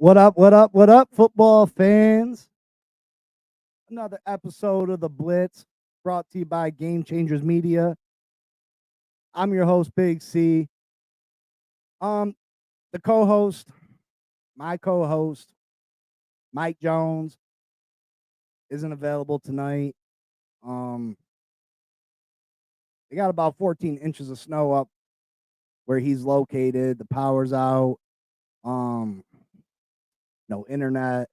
What up, what up, what up, football fans? Another episode of the Blitz brought to you by Game Changers Media. I'm your host, Big C. The co-host, my co-host, Mike Jones, isn't available tonight. They got about 14 inches of snow up where he's located. The power's out. No internet.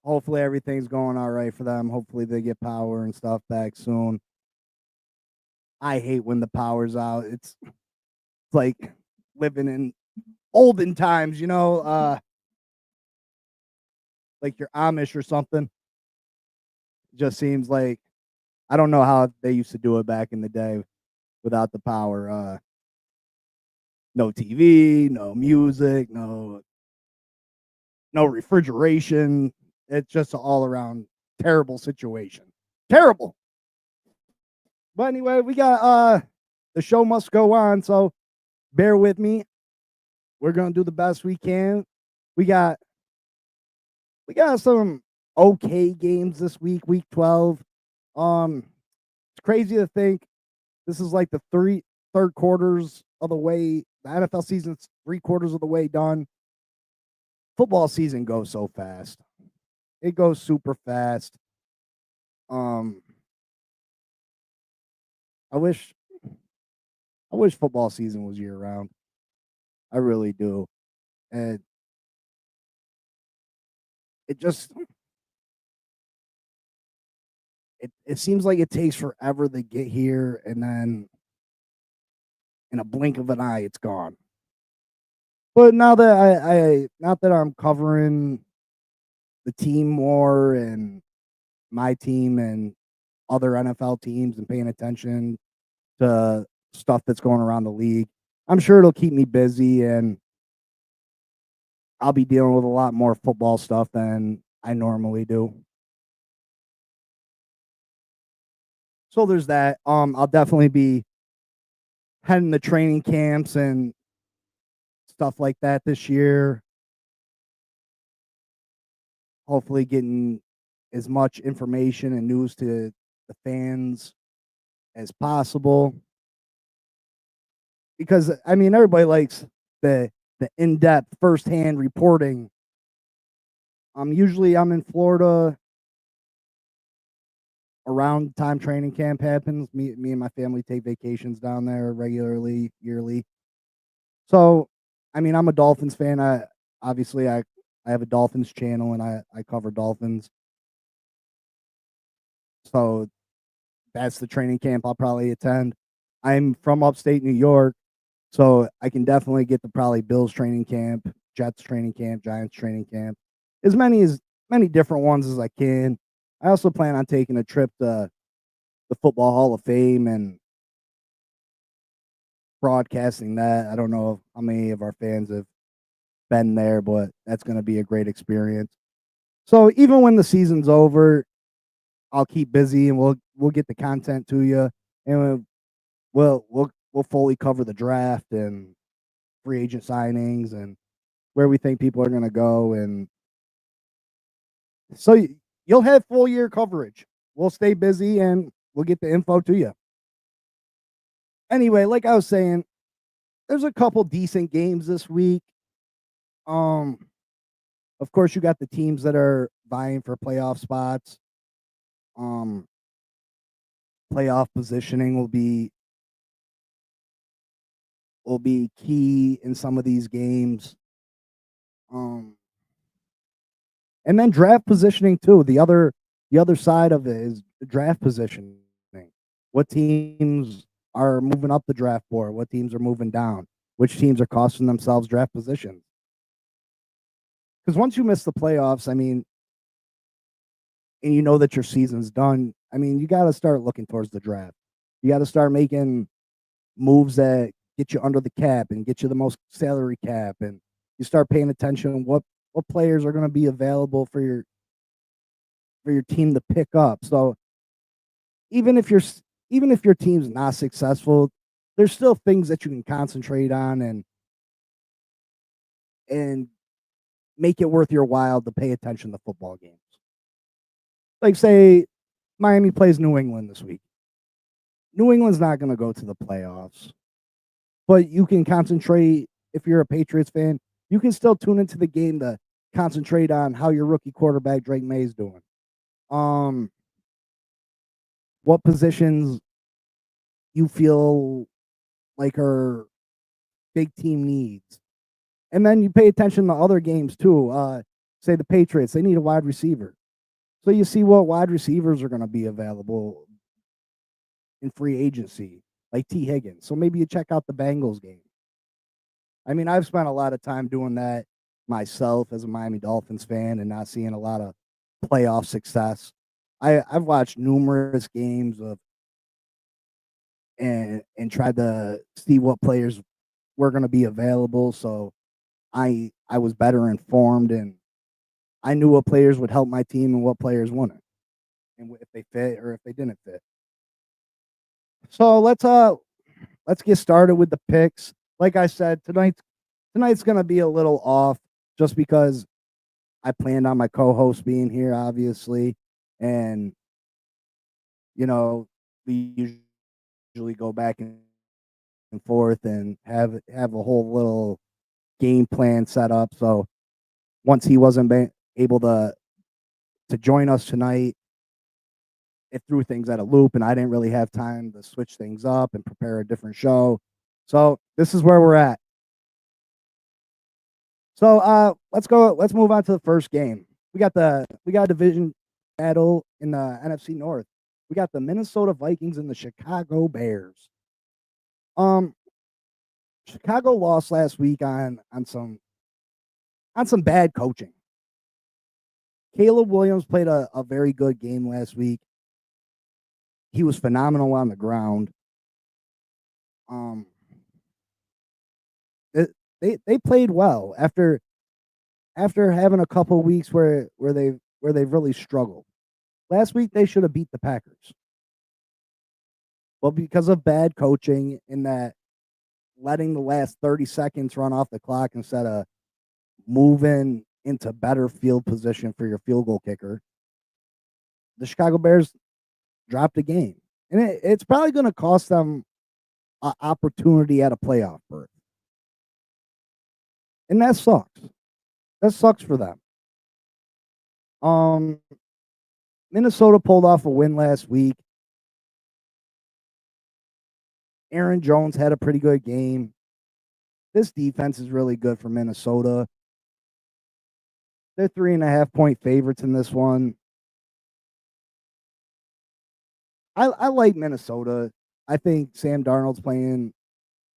Hopefully everything's going all right for them. Hopefully they get power and stuff back soon. I hate when the power's out. It's like living in olden times, like you're Amish or something. It just seems like I don't know how they used to do it back in the day without the power. No TV, no music, no refrigeration. It's just an all around terrible situation. Terrible. But anyway, we got the show must go on, so bear with me. We're gonna do the best we can. We got some okay games this week, week 12. It's crazy to think this is like the third quarters of the way. The NFL season's 3/4 of the way done. Football season goes so fast. It goes super fast. I wish football season was year round. I really do. And it just it seems like it takes forever to get here, and then in a blink of an eye it's gone. But now that not that I'm covering the team more and my team and other NFL teams and paying attention to stuff that's going around the league, I'm sure it'll keep me busy and I'll be dealing with a lot more football stuff than I normally do. So there's that. I'll definitely be heading to training camps and stuff like that this year. Hopefully getting as much information and news to the fans as possible. Because I mean everybody likes the in-depth first-hand reporting. Usually I'm in Florida around the time training camp happens. Me and my family take vacations down there regularly, yearly. So, I mean, I'm a Dolphins fan. I have a Dolphins channel and I cover Dolphins. So that's the training camp I'll probably attend. I'm from upstate New York, so I can definitely get to probably Bills training camp, Jets training camp, Giants training camp, as many different ones as I can. I also plan on taking a trip to the Football Hall of Fame and broadcasting that. I don't know how many of our fans have been there, but that's going to be a great experience. So even when the season's over, I'll keep busy and we'll get the content to you, and we'll fully cover the draft and free agent signings and where we think people are going to go, and so you'll have full year coverage. We'll stay busy and we'll get the info to you. Anyway, like I was saying, there's a couple decent games this week. Of course, you got the teams that are vying for playoff spots. Playoff positioning will be key in some of these games. And then draft positioning too. The other side of it is the draft positioning. What teams are moving up the draft board? What teams are moving down? Which teams are costing themselves draft positions? Because once you miss the playoffs, I mean, and you know that your season's done, I mean, you got to start looking towards the draft. You got to start making moves that get you under the cap and get you the most salary cap, and you start paying attention to what players are going to be available for your team to pick up. So even if your team's not successful, there's still things that you can concentrate on and and make it worth your while to pay attention to football games. Like, say, Miami plays New England this week. New England's not going to go to the playoffs, but you can concentrate. If you're a Patriots fan, you can still tune into the game to concentrate on how your rookie quarterback Drake May is doing. What positions you feel like are big team needs, and then you pay attention to other games too. Say the Patriots, they need a wide receiver, so you see what wide receivers are going to be available in free agency, like T. Higgins. So maybe you check out the Bengals game. I mean, I've spent a lot of time doing that myself as a Miami Dolphins fan and not seeing a lot of playoff success. I've watched numerous games of and tried to see what players were going to be available. So I was better informed and I knew what players would help my team and what players wouldn't, and if they fit or if they didn't fit. So let's get started with the picks. Like I said, tonight's gonna be a little off just because I planned on my co-host being here, obviously, and we usually go back and forth and have a whole little game plan set up. So once he wasn't able to join us tonight, it threw things at a loop, and I didn't really have time to switch things up and prepare a different show. So this is where we're at. So let's move on to the first game. We got a division battle in the NFC North. We got the Minnesota Vikings and the Chicago Bears. Chicago lost last week on some bad coaching. Caleb Williams played a very good game last week. He was phenomenal on the ground. They played well after having a couple weeks where they've really struggled. Last week they should have beat the Packers, but because of bad coaching in that letting the last 30 seconds run off the clock instead of moving into better field position for your field goal kicker, the Chicago Bears dropped a game, and it's probably going to cost them an opportunity at a playoff berth, and that sucks. That sucks for them. Minnesota pulled off a win last week. Aaron Jones had a pretty good game. This defense is really good for Minnesota. They're 3.5-point favorites in this one. I like Minnesota. I think Sam Darnold's playing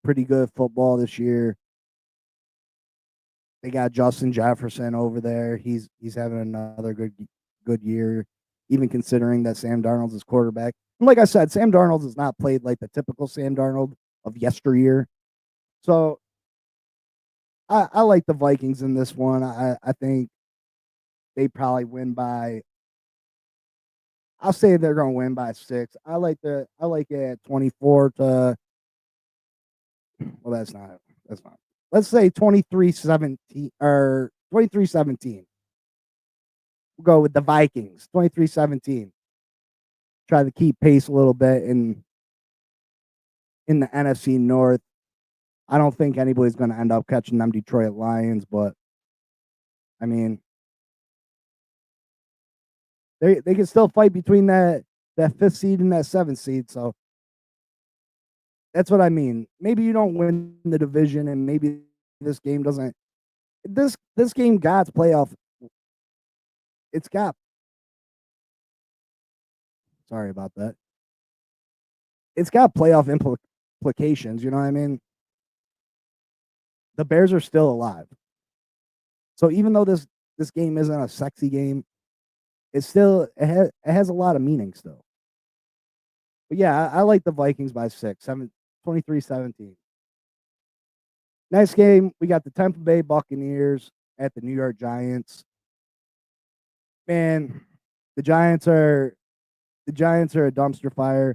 pretty good football this year. They got Justin Jefferson over there. He's having another good year, even considering that Sam Darnold's his quarterback. And like I said, Sam Darnold has not played like the typical Sam Darnold of yesteryear. So I like the Vikings in this one. I think they probably win by. I'll say they're going to win by 6. I like it at 24 to. Well, that's not. Let's say 23-17 or 23-17. We'll go with the Vikings. 23-17. Try to keep pace a little bit in the NFC North. I don't think anybody's going to end up catching them Detroit Lions, but I mean, they can still fight between that 5th seed and that 7th seed. So that's what I mean. Maybe you don't win the division, and maybe this game doesn't. This game got playoff. It's got. Sorry about that. It's got playoff implications. You know what I mean? The Bears are still alive. So even though this game isn't a sexy game, it has a lot of meaning still. But yeah, I like the Vikings by 6, 23-17. Next game, we got the Tampa Bay Buccaneers at the New York Giants. Man, the Giants are a dumpster fire.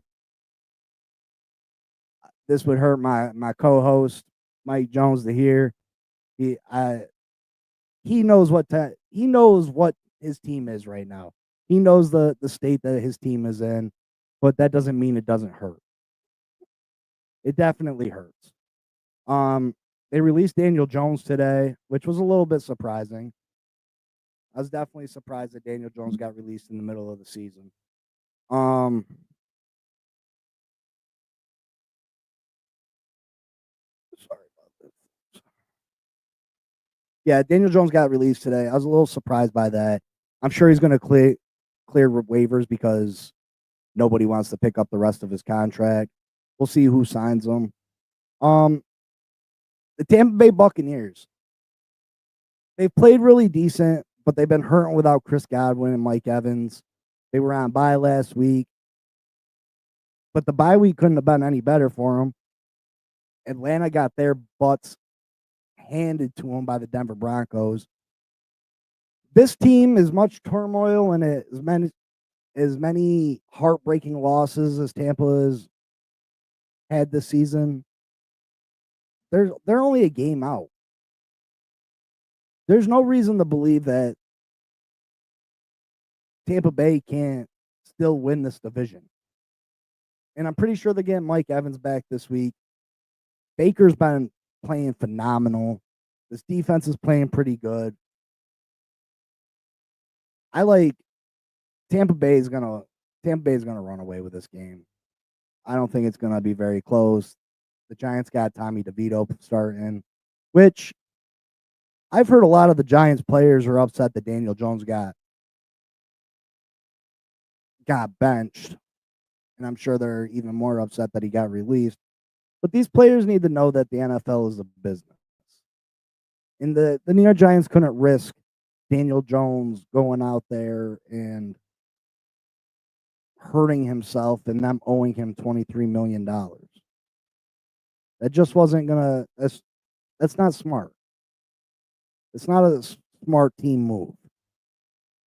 This would hurt my co-host Mike Jones to hear. he knows what his team is right now. He knows the state that his team is in, but that doesn't mean it doesn't hurt. It definitely hurts. They released Daniel Jones today, which was a little bit surprising. I was definitely surprised that Daniel Jones got released in the middle of the season. Sorry about this. Yeah, Daniel Jones got released today. I was a little surprised by that. I'm sure he's going to clear waivers because nobody wants to pick up the rest of his contract. We'll see who signs him. The Tampa Bay Buccaneers. They've played really decent, but they've been hurting without Chris Godwin and Mike Evans. They were on bye last week, but the bye week couldn't have been any better for them. Atlanta got their butts handed to them by the Denver Broncos. This team, as much turmoil and as many heartbreaking losses as Tampa has had this season, they're only a game out. There's no reason to believe that Tampa Bay can't still win this division. And I'm pretty sure they're getting Mike Evans back this week. Baker's been playing phenomenal. This defense is playing pretty good. I like Tampa Bay is gonna run away with this game. I don't think it's gonna be very close. The Giants got Tommy DeVito starting, which I've heard a lot of the Giants players are upset that Daniel Jones got benched, and I'm sure they're even more upset that he got released. But these players need to know that the NFL is a business. And the New York Giants couldn't risk Daniel Jones going out there and hurting himself and them owing him $23 million. That just wasn't gonna. That's not smart. It's not a smart team move.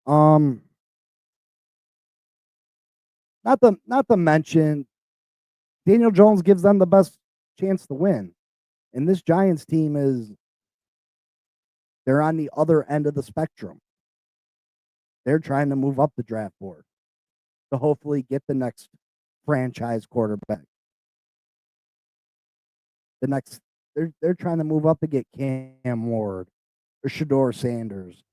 Not to mention, Daniel Jones gives them the best chance to win, and this Giants team they're on the other end of the spectrum. They're trying to move up the draft board to hopefully get the next franchise quarterback. They're trying to move up to get Cam Ward or Shador Sanders.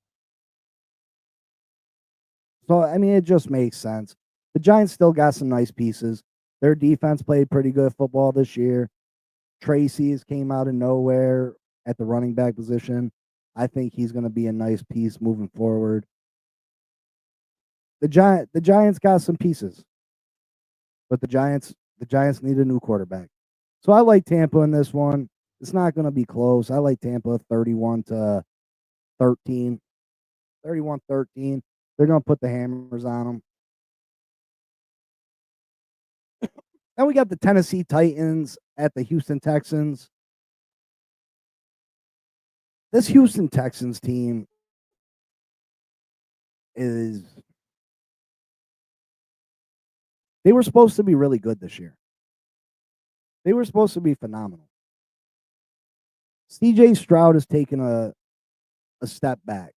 So I mean, it just makes sense. The Giants still got some nice pieces. Their defense played pretty good football this year. Tracy's came out of nowhere at the running back position. I think he's going to be a nice piece moving forward. The Giants got some pieces, but the Giants need a new quarterback. So I like Tampa in this one. It's not going to be close. I like Tampa 31-13. 31-13. They're going to put the hammers on them. Then we got the Tennessee Titans at the Houston Texans. This Houston Texans team they were supposed to be really good this year. They were supposed to be phenomenal. CJ Stroud has taken a step back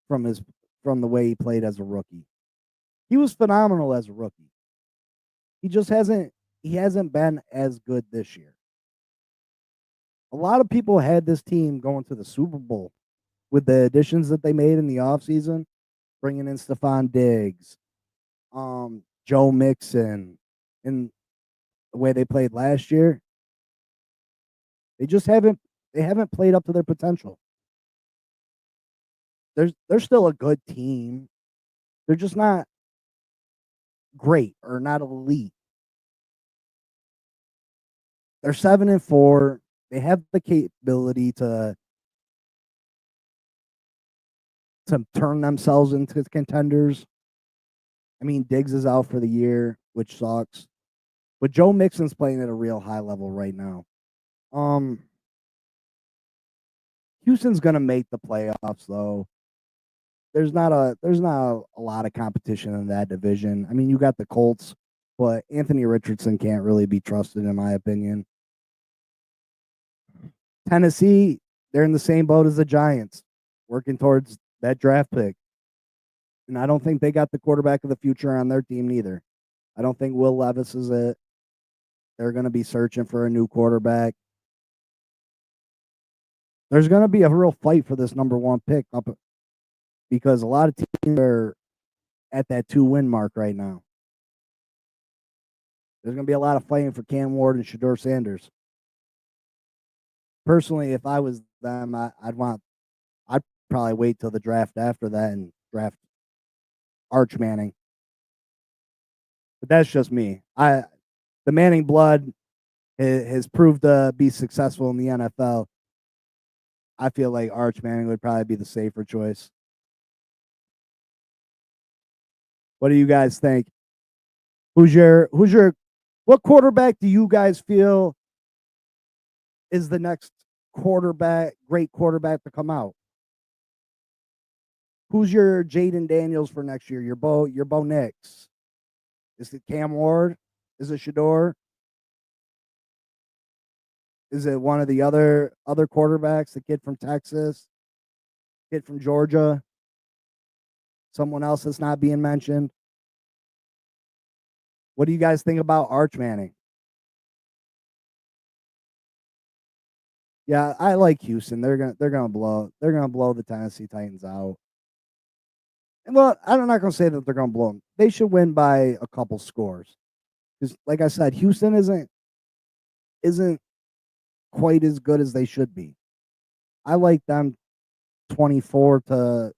from the way he played as a rookie. He was phenomenal as a rookie. He just hasn't been as good this year. A lot of people had this team going to the Super Bowl with the additions that they made in the offseason, bringing in Stephon Diggs, Joe Mixon, and the way they played last year. They haven't played up to their potential. They're still a good team. They're just not great or not elite. They're 7-4. They have the capability to turn themselves into contenders. I mean, Diggs is out for the year, which sucks. But Joe Mixon's playing at a real high level right now. Houston's gonna make the playoffs though. There's not a lot of competition in that division. I mean, you got the Colts, but Anthony Richardson can't really be trusted in my opinion. Tennessee they're in the same boat as the Giants, working towards that draft pick. And I don't think they got the quarterback of the future on their team neither. I don't think Will Levis is it. They're going to be searching for a new quarterback. There's going to be a real fight for this number one pick up because a lot of teams are at that 2-win mark right now. There's going to be a lot of fighting for Cam Ward and Shedeur Sanders. Personally, if I was them, I'd probably wait till the draft after that and draft Arch Manning. But that's just me. The Manning blood has proved to be successful in the NFL. I feel like Arch Manning would probably be the safer choice. What do you guys think? What quarterback do you guys feel is the next great quarterback to come out? Who's your Jaden Daniels for next year? Your Bo Nix? Is it Cam Ward? Is it Shedeur? Is it one of the other quarterbacks? The kid from Texas, kid from Georgia, someone else that's not being mentioned? What do you guys think about Arch Manning? Yeah, I like Houston. They're gonna blow the Tennessee Titans out. And well, I'm not gonna say that they're gonna blow them. They should win by a couple scores. Because, like I said, Houston isn't quite as good as they should be. I like them 24-14.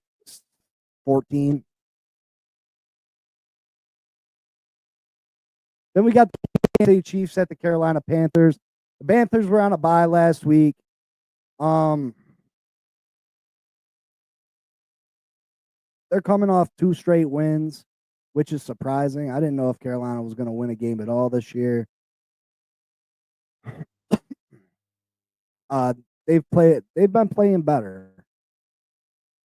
Then we got the Kansas City Chiefs at the Carolina Panthers. The Panthers were on a bye last week. They're coming off 2 straight wins, which is surprising. I didn't know if Carolina was going to win a game at all this year. They've been playing better.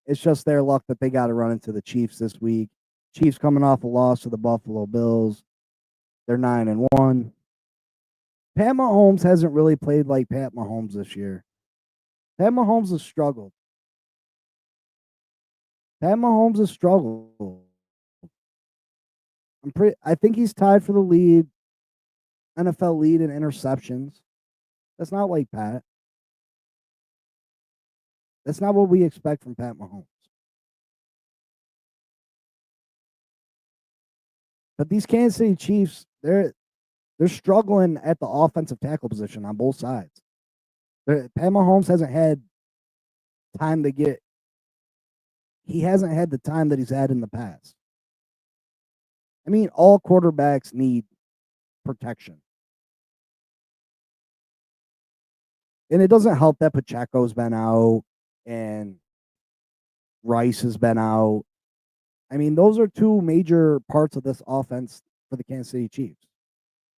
It's just their luck that they got to run into the Chiefs this week. Chiefs coming off a loss to the Buffalo Bills. They're 9-1. Pat Mahomes hasn't really played like Pat Mahomes this year. Pat Mahomes has struggled. I think he's tied for the NFL lead in interceptions. That's not like Pat. That's not what we expect from Pat Mahomes. But these Kansas City Chiefs, they're struggling at the offensive tackle position on both sides. Pat Mahomes hasn't had time to get. He hasn't had the time that he's had in the past. I mean, all quarterbacks need protection. And it doesn't help that Pacheco's been out and Rice has been out. I mean, those are 2 major parts of this offense for the Kansas City Chiefs.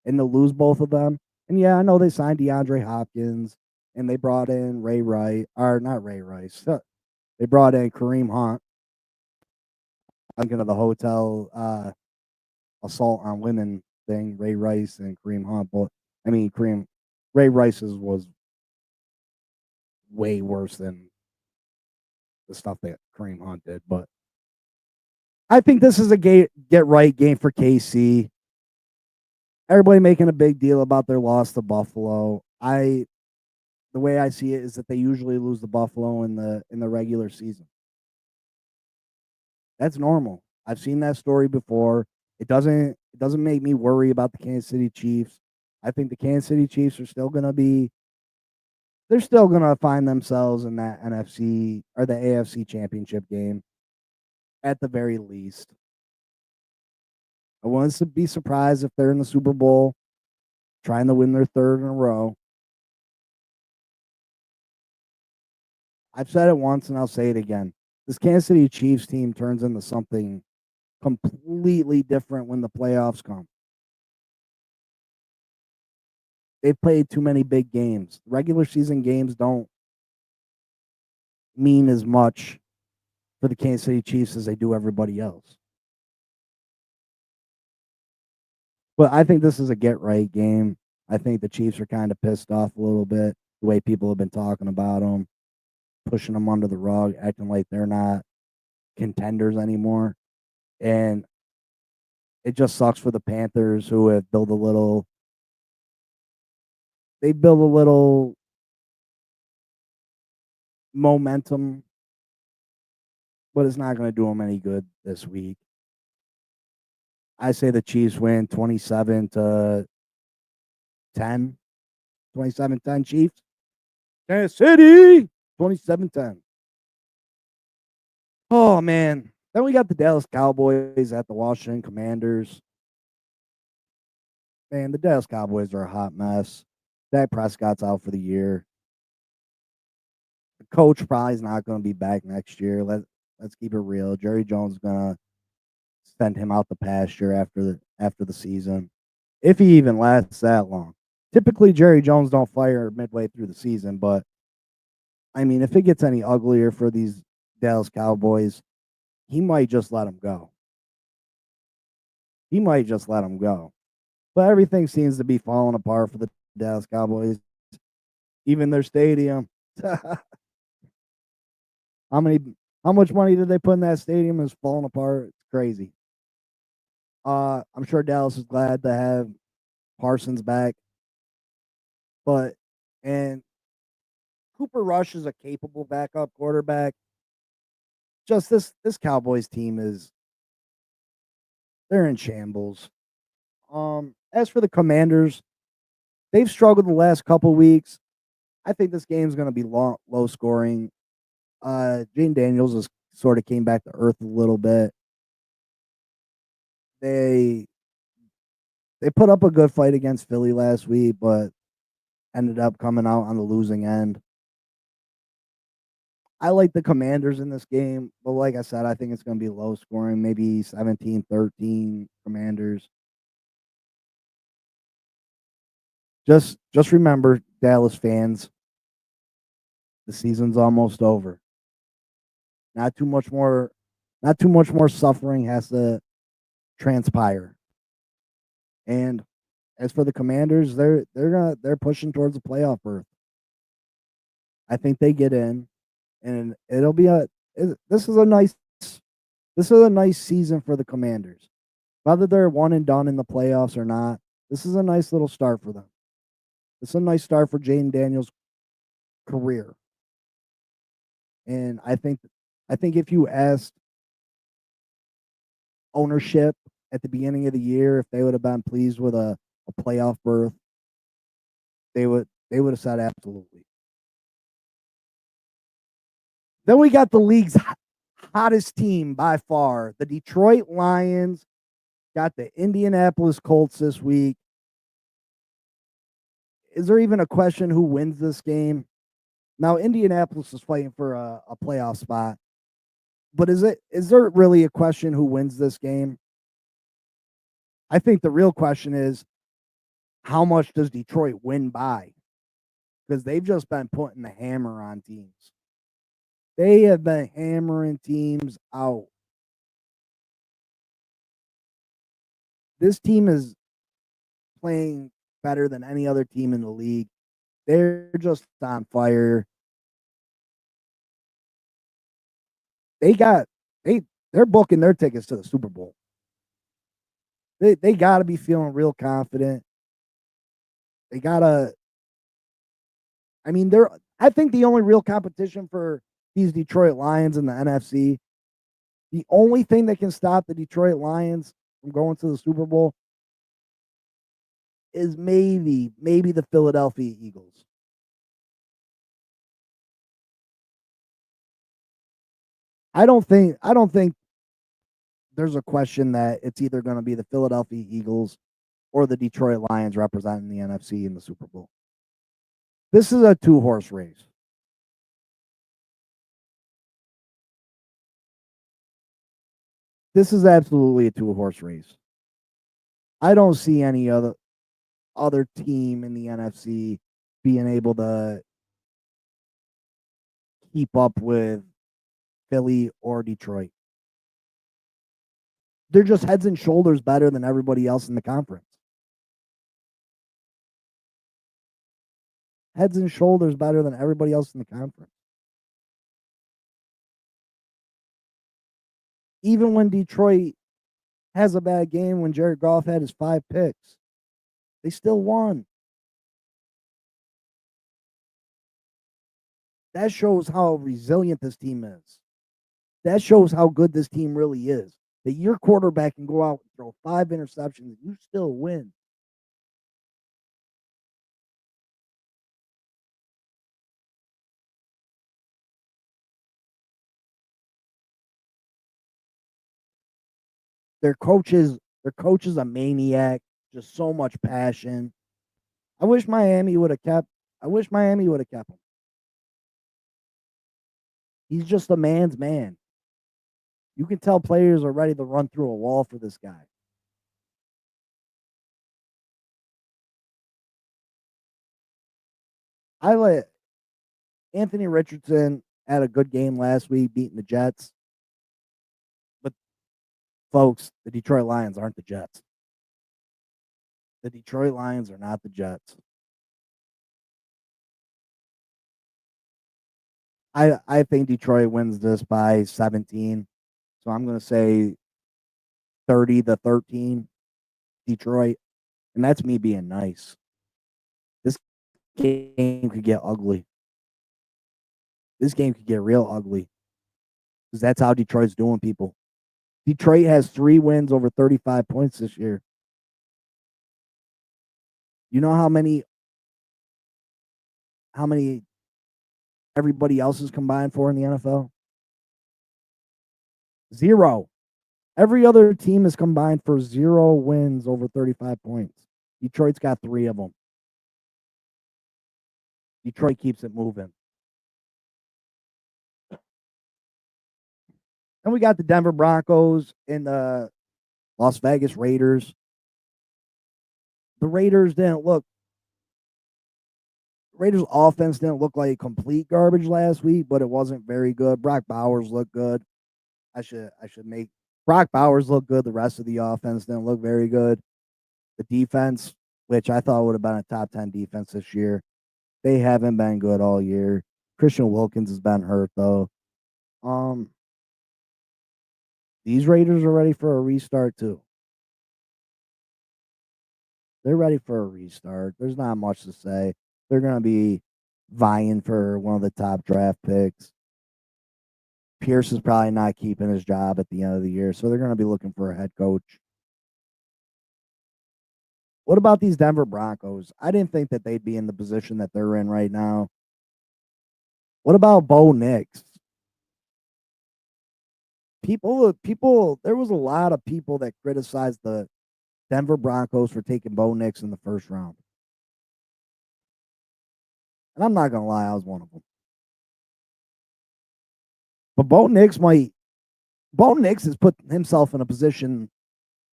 And to lose both of them. And yeah, I know they signed DeAndre Hopkins and they brought in Ray Rice, or not Ray Rice. They brought in Kareem Hunt. I'm thinking of the hotel assault on women thing, Ray Rice and Kareem Hunt. But I mean, Ray Rice's was way worse than the stuff that Kareem Hunt did. But I think this is a get right game for KC. Everybody making a big deal about their loss to Buffalo. The way I see it is that they usually lose to Buffalo in the regular season. That's normal. I've seen that story before. It doesn't make me worry about the Kansas City Chiefs. I think the Kansas City Chiefs are still going to they're still going to find themselves in that NFC or the AFC championship game at the very least. I wouldn't be surprised if they're in the Super Bowl trying to win their 3rd in a row. I've said it once and I'll say it again. This Kansas City Chiefs team turns into something completely different when the playoffs come. They've played too many big games. Regular season games don't mean as much for the Kansas City Chiefs as they do everybody else. But I think this is a get-right game. I think the Chiefs are kind of pissed off a little bit, the way people have been talking about them. pushing them under the rug, acting like they're not contenders anymore. And it just sucks for the Panthers who have built a little. They build a little momentum, but it's not going to do them any good this week. I say the Chiefs win 27-10. 27-10 Chiefs. Kansas City 27-10. Oh man. Then we got the Dallas Cowboys at the Washington Commanders. Man, the Dallas Cowboys are a hot mess. Dak Prescott's out for the year. The coach probably is not going to be back next year. Let's keep it real. Jerry Jones is going to send him out the pasture after the season, if he even lasts that long. Typically, Jerry Jones don't fire midway through the season, but I mean, if it gets any uglier for these Dallas Cowboys, he might just let them go. He might just let them go. But everything seems to be falling apart for the Dallas Cowboys. Even their stadium. How much money did they put in that stadium? It's falling apart. It's crazy. I'm sure Dallas is glad to have Parsons back. And Cooper Rush is a capable backup quarterback. Just this Cowboys team they're in shambles. As for the Commanders, they've struggled the last couple weeks. I think this game's going to be low scoring. Jane Daniels has sort of came back to earth a little bit. They put up a good fight against Philly last week, but ended up coming out on the losing end. I like the Commanders in this game, but like I said, I think it's going to be low scoring, maybe 17-13 Commanders. Just remember, Dallas fans, the season's almost over. Not too much more suffering has to transpire. And as for the Commanders, they're pushing towards the playoff berth. I think they get in, and it'll be this is a nice season for the Commanders. Whether they're one and done in the playoffs or not, this is a nice little start for them. It's a nice start for Jaden Daniels' career. And I think if you asked ownership at the beginning of the year if they would have been pleased with a playoff berth, they would have said absolutely. Then we got the league's hottest team by far. The Detroit Lions got the Indianapolis Colts this week. Is there even a question who wins this game? Now, Indianapolis is fighting for a playoff spot. But is there really a question who wins this game? I think the real question is, how much does Detroit win by? Because they've just been putting the hammer on teams. They have been hammering teams out. This team is playing better than any other team in the league. They're just on fire. They're booking their tickets to the Super Bowl. They got to be feeling real confident. They gotta. I mean, I think the only real competition for these Detroit Lions in the NFC, the only thing that can stop the Detroit Lions from going to the Super Bowl is maybe the Philadelphia Eagles. I don't think there's a question that it's either going to be the Philadelphia Eagles or the Detroit Lions representing the NFC in the Super Bowl. This is a 2-horse race. This is absolutely a 2-horse race. I don't see any other team in the NFC being able to keep up with Philly or Detroit. They're just heads and shoulders better than everybody else in the conference. Heads and shoulders better than everybody else in the conference. Even when Detroit has a bad game, when Jared Goff had his 5 picks, they still won. That shows how resilient this team is. That shows how good this team really is. That your quarterback can go out and throw 5 interceptions and you still win. Their coach is a maniac, just so much passion. I wish Miami would have kept him. He's just a man's man. You can tell players are ready to run through a wall for this guy. I let Anthony Richardson had a good game last week beating the Jets. But folks, the Detroit Lions aren't the Jets. The Detroit Lions are not the Jets. I think Detroit wins this by 17. So I'm going to say 30-13 Detroit. And that's me being nice. This game could get ugly. This game could get real ugly. Because that's how Detroit's doing people. Detroit has 3 wins over 35 points this year. You know how many everybody else is combined for in the NFL? 0. Every other team is combined for 0 wins over 35 points. Detroit's got 3 of them. Detroit keeps it moving. And we got the Denver Broncos and the Las Vegas Raiders. The Raiders offense didn't look like complete garbage last week, but it wasn't very good. Brock Bowers looked good. I should make Brock Bowers look good. The rest of the offense didn't look very good. The defense, which I thought would have been a top 10 defense this year, they haven't been good all year. Christian Wilkins has been hurt though. These Raiders are ready for a restart too. They're ready for a restart. There's not much to say. They're going to be vying for one of the top draft picks. Pierce is probably not keeping his job at the end of the year, so they're going to be looking for a head coach. What about these Denver Broncos? I didn't think that they'd be in the position that they're in right now. What about Bo Nix? There was a lot of people that criticized the Denver Broncos for taking Bo Nix in the first round. And I'm not going to lie, I was one of them. But Bo Nix has put himself in a position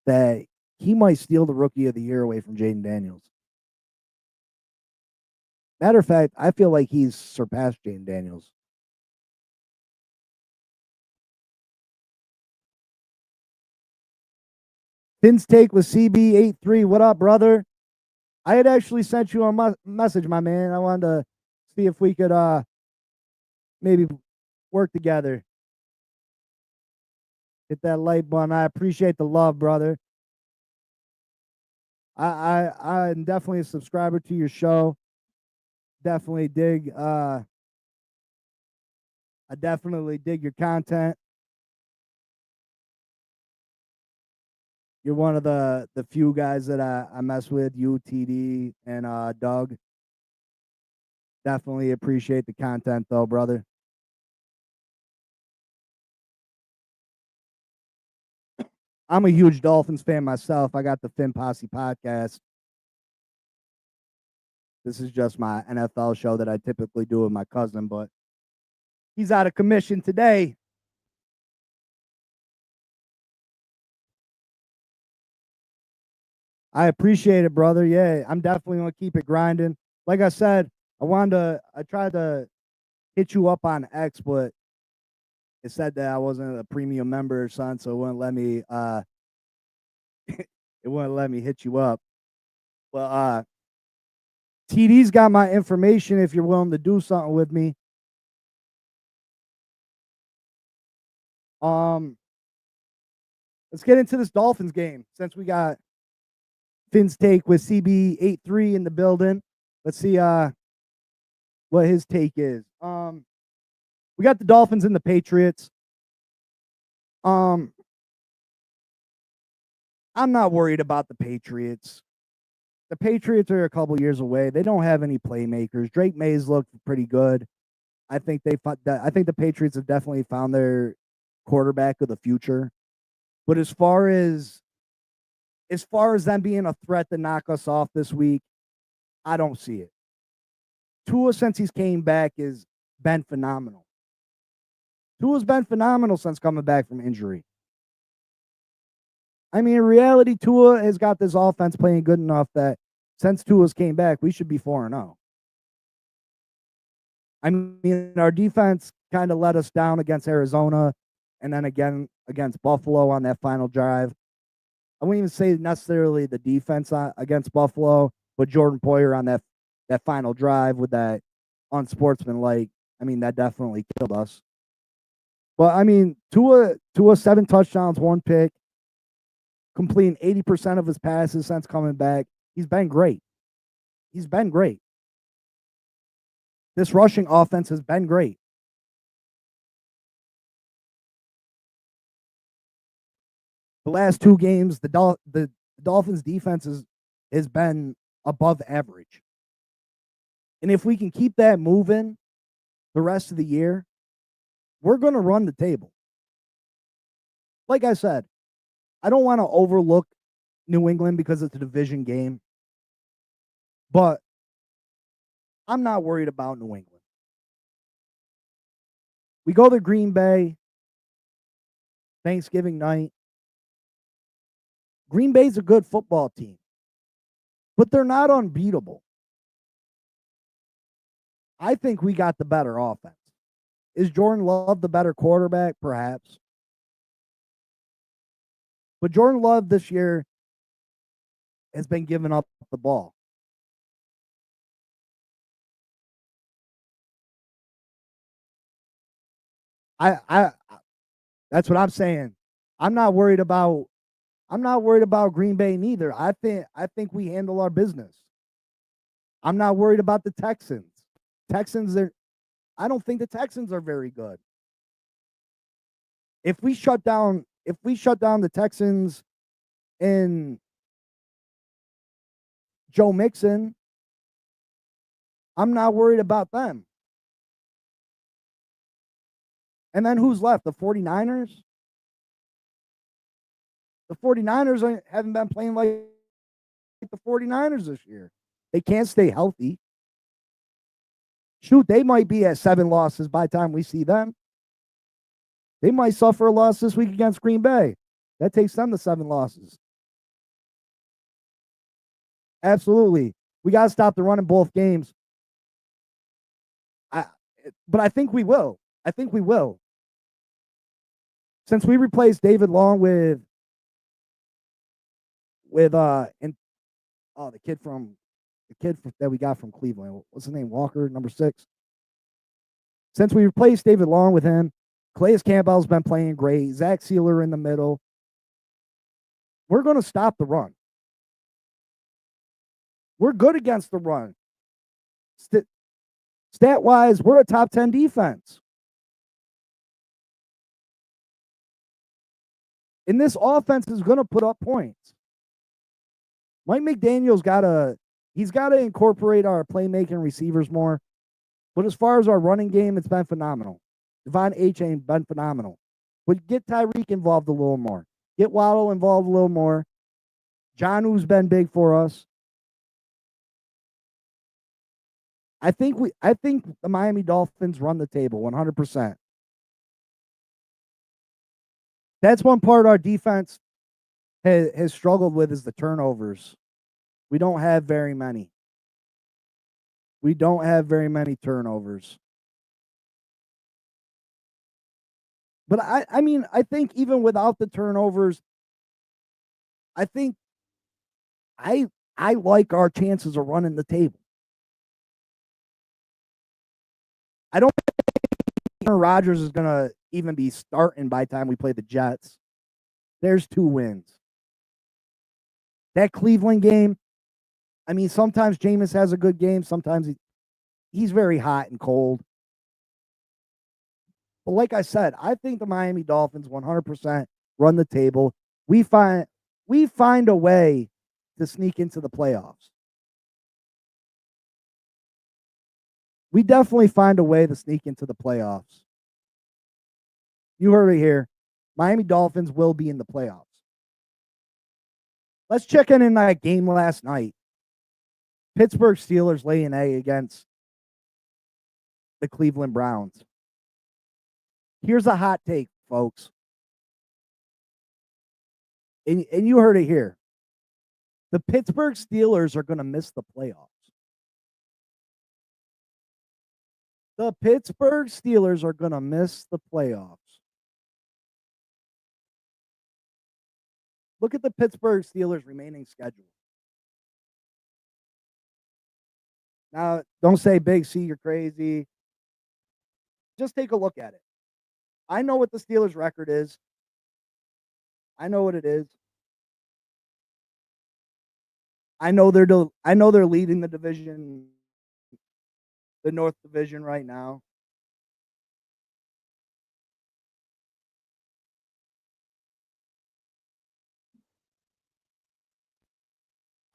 that he might steal the Rookie of the Year away from Jaden Daniels. Matter of fact, I feel like he's surpassed Jaden Daniels. Finn's Take with CB83. What up, brother? I had actually sent you a message, my man. I wanted to see if we could maybe work together. Hit that like button. I appreciate the love, brother. I'm definitely a subscriber to your show. Definitely dig I definitely dig your content. You're one of the few guys that I mess with, you, TD, and Doug. Definitely appreciate the content though, brother. I'm a huge Dolphins fan myself. I got the Finn Posse podcast. This is just my NFL show that I typically do with my cousin, but he's out of commission today. I appreciate it, brother. Yeah, I'm definitely going to keep it grinding. Like I said, I tried to hit you up on X, but it said that I wasn't a premium member or something, so it wouldn't let me it wouldn't let me hit you up. Well, TD's got my information if you're willing to do something with me. let's get into this Dolphins game since we got Finn's take with CB83 in the building. Let's see what his take is. We got the Dolphins and the Patriots. I'm not worried about the Patriots. The Patriots are a couple years away. They don't have any playmakers. Drake Mays looked pretty good. I think the Patriots have definitely found their quarterback of the future. But as far as them being a threat to knock us off this week, I don't see it. Tua, since he's came back, has been phenomenal. Tua's been phenomenal since coming back from injury. I mean, in reality, Tua has got this offense playing good enough that since Tua's came back, we should be 4-0. I mean, our defense kind of let us down against Arizona and then again against Buffalo on that final drive. I wouldn't even say necessarily the defense against Buffalo, but Jordan Poyer on that final drive with that unsportsmanlike, I mean, that definitely killed us. But, I mean, Tua 7 touchdowns, 1 pick, completing 80% of his passes since coming back. He's been great. He's been great. This rushing offense has been great. The last 2 games, the Dolphins' defense has been above average. And if we can keep that moving the rest of the year, we're going to run the table. Like I said, I don't want to overlook New England because it's a division game, but I'm not worried about New England. We go to Green Bay Thanksgiving night. Green Bay's a good football team, but they're not unbeatable. I think we got the better offense. Is Jordan Love the better quarterback? Perhaps. But Jordan Love this year has been giving up the ball. I that's what I'm saying. I'm not worried about Green Bay neither. I think we handle our business. I'm not worried about the Texans. I don't think the Texans are very good. If we shut down the Texans and Joe Mixon, I'm not worried about them. And then who's left? The 49ers? The 49ers haven't been playing like the 49ers this year. They can't stay healthy. Shoot, they might be at 7 losses by the time we see them. They might suffer a loss this week against Green Bay. That takes them to 7 losses. Absolutely. We got to stop the run in both games. But I think we will. Since we replaced David Long with the kid that we got from Cleveland. What's his name? Walker, number 6. Since we replaced David Long with him, Calais Campbell's been playing great. Zach Sealer in the middle. We're going to stop the run. We're good against the run. Stat-wise, we're a top 10 defense. And this offense is going to put up points. Mike McDaniel's got to incorporate our playmaking receivers more. But as far as our running game, it's been phenomenal. Devon A-Chain been phenomenal. But get Tyreek involved a little more. Get Waddle involved a little more. Jonu's been big for us. I think the Miami Dolphins run the table 100%. That's one part our defense has struggled with is the turnovers. We don't have very many. Turnovers. But I mean, I think even without the turnovers, I think I like our chances of running the table. I don't think Aaron Rodgers is going to even be starting by the time we play the Jets. There's 2 wins. That Cleveland game, I mean, sometimes Jameis has a good game. Sometimes he's very hot and cold. But like I said, I think the Miami Dolphins 100% run the table. We find a way to sneak into the playoffs. We definitely find a way to sneak into the playoffs. You heard it here. Miami Dolphins will be in the playoffs. Let's check in that game last night. Pittsburgh Steelers lay an egg against the Cleveland Browns. Here's a hot take, folks. And you heard it here. The Pittsburgh Steelers are going to miss the playoffs. The Pittsburgh Steelers are going to miss the playoffs. Look at the Pittsburgh Steelers' remaining schedule. Now, don't say, Big C, you're crazy. Just take a look at it. I know what the Steelers' record is. I know what it is. I know they're leading the division, the North Division right now.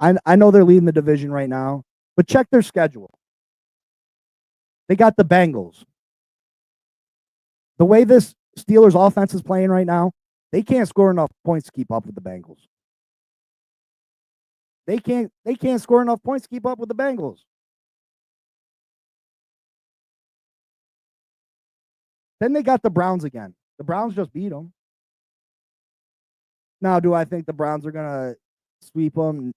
I know they're leading the division right now, but check their schedule. They got the Bengals. The way this Steelers offense is playing right now, they can't score enough points to keep up with the Bengals. They can't score enough points to keep up with the Bengals. Then they got the Browns again. The Browns just beat them. Now, do I think the Browns are going to sweep them?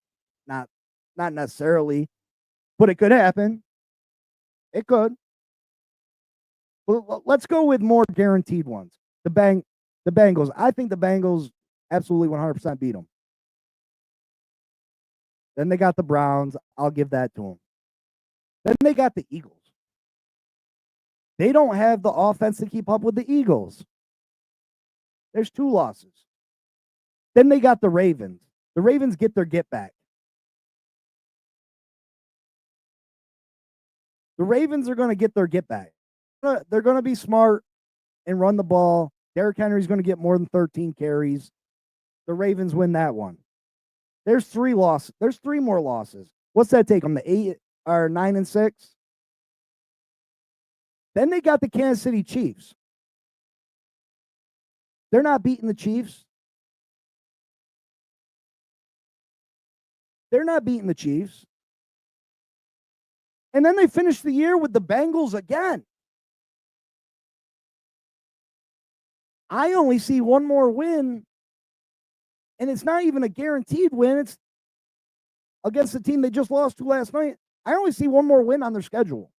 Not necessarily, but it could happen. It could. Well, let's go with more guaranteed ones. The Bengals. I think the Bengals absolutely 100% beat them. Then they got the Browns. I'll give that to them. Then they got the Eagles. They don't have the offense to keep up with the Eagles. There's 2 losses. Then they got the Ravens. The Ravens get their get back. The Ravens are going to get their get back. They're going to be smart and run the ball. Derrick Henry's going to get more than 13 carries. The Ravens win that one. There's 3 losses. There's 3 more losses. What's that take them? The 8 or 9-6? Then they got the Kansas City Chiefs. They're not beating the Chiefs. They're not beating the Chiefs. And then they finish the year with the Bengals again. I only see one more win, and it's not even a guaranteed win. It's against the team they just lost to last night. I only see one more win on their schedule.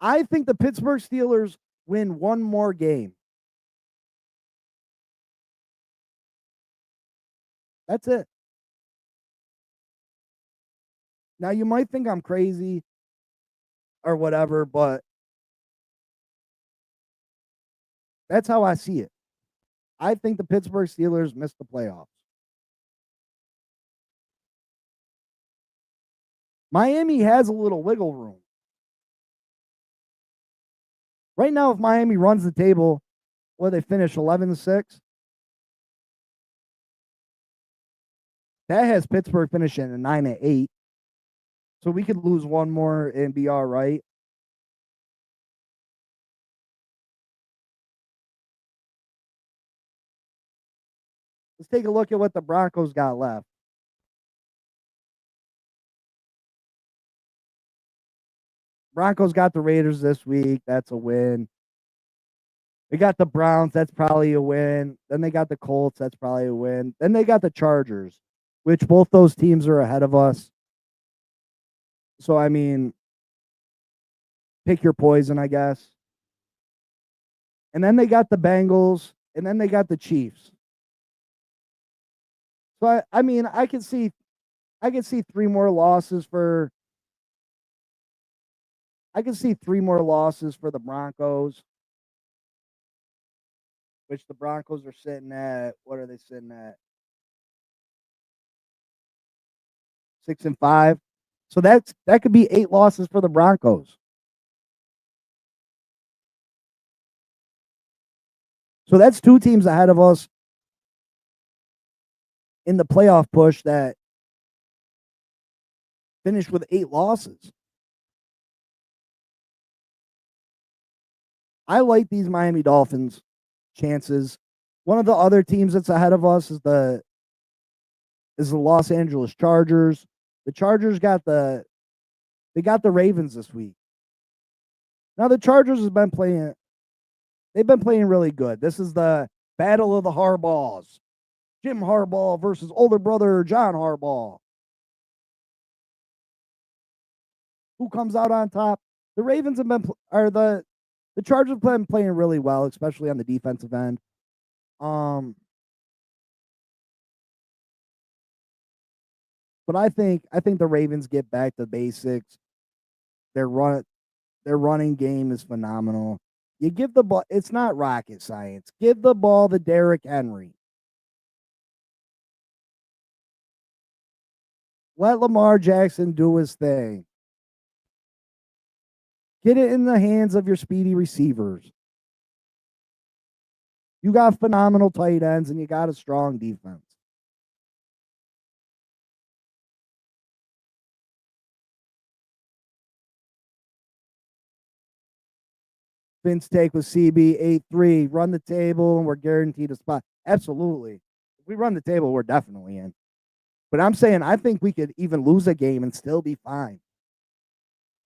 I think the Pittsburgh Steelers win one more game. That's it. Now, you might think I'm crazy or whatever, but that's how I see it. I think the Pittsburgh Steelers missed the playoffs. Miami has a little wiggle room. Right now, if Miami runs the table, they finish 11-6. That has Pittsburgh finishing at 9-8. So we could lose one more and be all right. Let's take a look at what the Broncos got left. Broncos got the Raiders this week. That's a win. They got the Browns. That's probably a win. Then they got the Colts. That's probably a win. Then they got the Chargers, which both those teams are ahead of us. So, I mean, pick your poison, I guess. And then they got the Bengals, and then they got the Chiefs. So, I mean, I can see 3 more losses for I can see 3 more losses for the Broncos, which the Broncos are sitting at, what are they sitting at? 6-5. So that could be 8 losses for the Broncos. So that's 2 teams ahead of us in the playoff push that finished with 8 losses. I like these Miami Dolphins chances. One of the other teams that's ahead of us is the Los Angeles Chargers. The Chargers got the Ravens this week. Now the Chargers have been playing. They've been playing really good. This is the battle of the Harbaughs. Jim Harbaugh versus older brother John Harbaugh. Who comes out on top? The Ravens have been, or the Chargers have been playing really well, especially on the defensive end. But I think the Ravens get back to basics. Their running game is phenomenal. You give the ball, it's not rocket science. Give the ball to Derrick Henry. Let Lamar Jackson do his thing. Get it in the hands of your speedy receivers. You got phenomenal tight ends and you got a strong defense. Vince take with CB 8-3. Run the table and we're guaranteed a spot. Absolutely. If we run the table, we're definitely in. But I'm saying I think we could even lose a game and still be fine.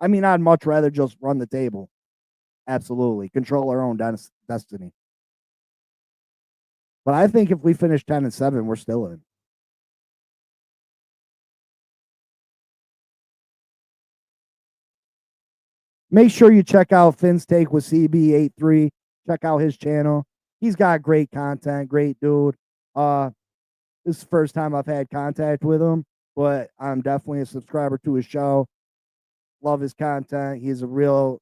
I mean, I'd much rather just run the table. Absolutely. Control our own destiny. But I think if we finish 10-7, we're still in. Make sure you check out Finn's Take with CB83. Check out his channel. He's got great content, great dude. This is the first time I've had contact with him, but I'm definitely a subscriber to his show. Love his content. He's a real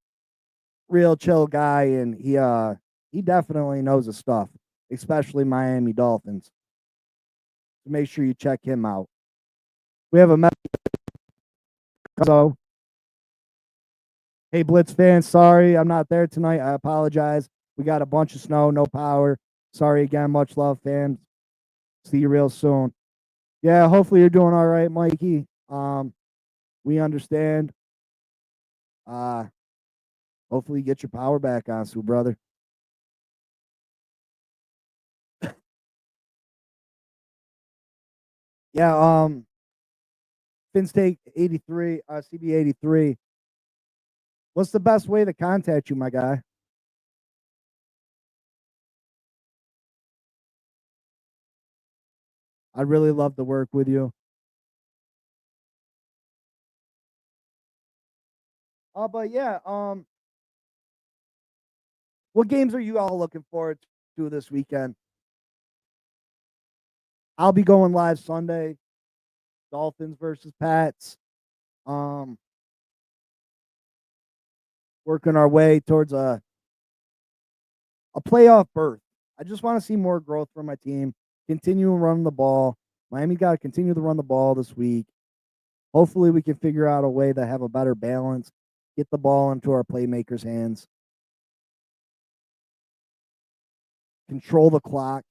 chill guy, and he definitely knows his stuff, especially Miami Dolphins. So make sure you check him out. We have a message. So, hey, Blitz fans, sorry I'm not there tonight. I apologize. We got a bunch of snow, no power. Sorry again. Much love, fans. See you real soon. Yeah, hopefully you're doing all right, Mikey. We understand. Hopefully you get your power back on, Sue, brother. Yeah, Finn's Take 83, CB 83. What's the best way to contact you, my guy? I'd really love to work with you. But yeah, what games are you all looking forward to this weekend? I'll be going live Sunday. Dolphins versus Pats. Working our way towards a playoff berth. I just want to see more growth from my team. Continue running the ball. Miami got to continue to run the ball this week. Hopefully, we can figure out a way to have a better balance. Get the ball into our playmakers' hands. Control the clock.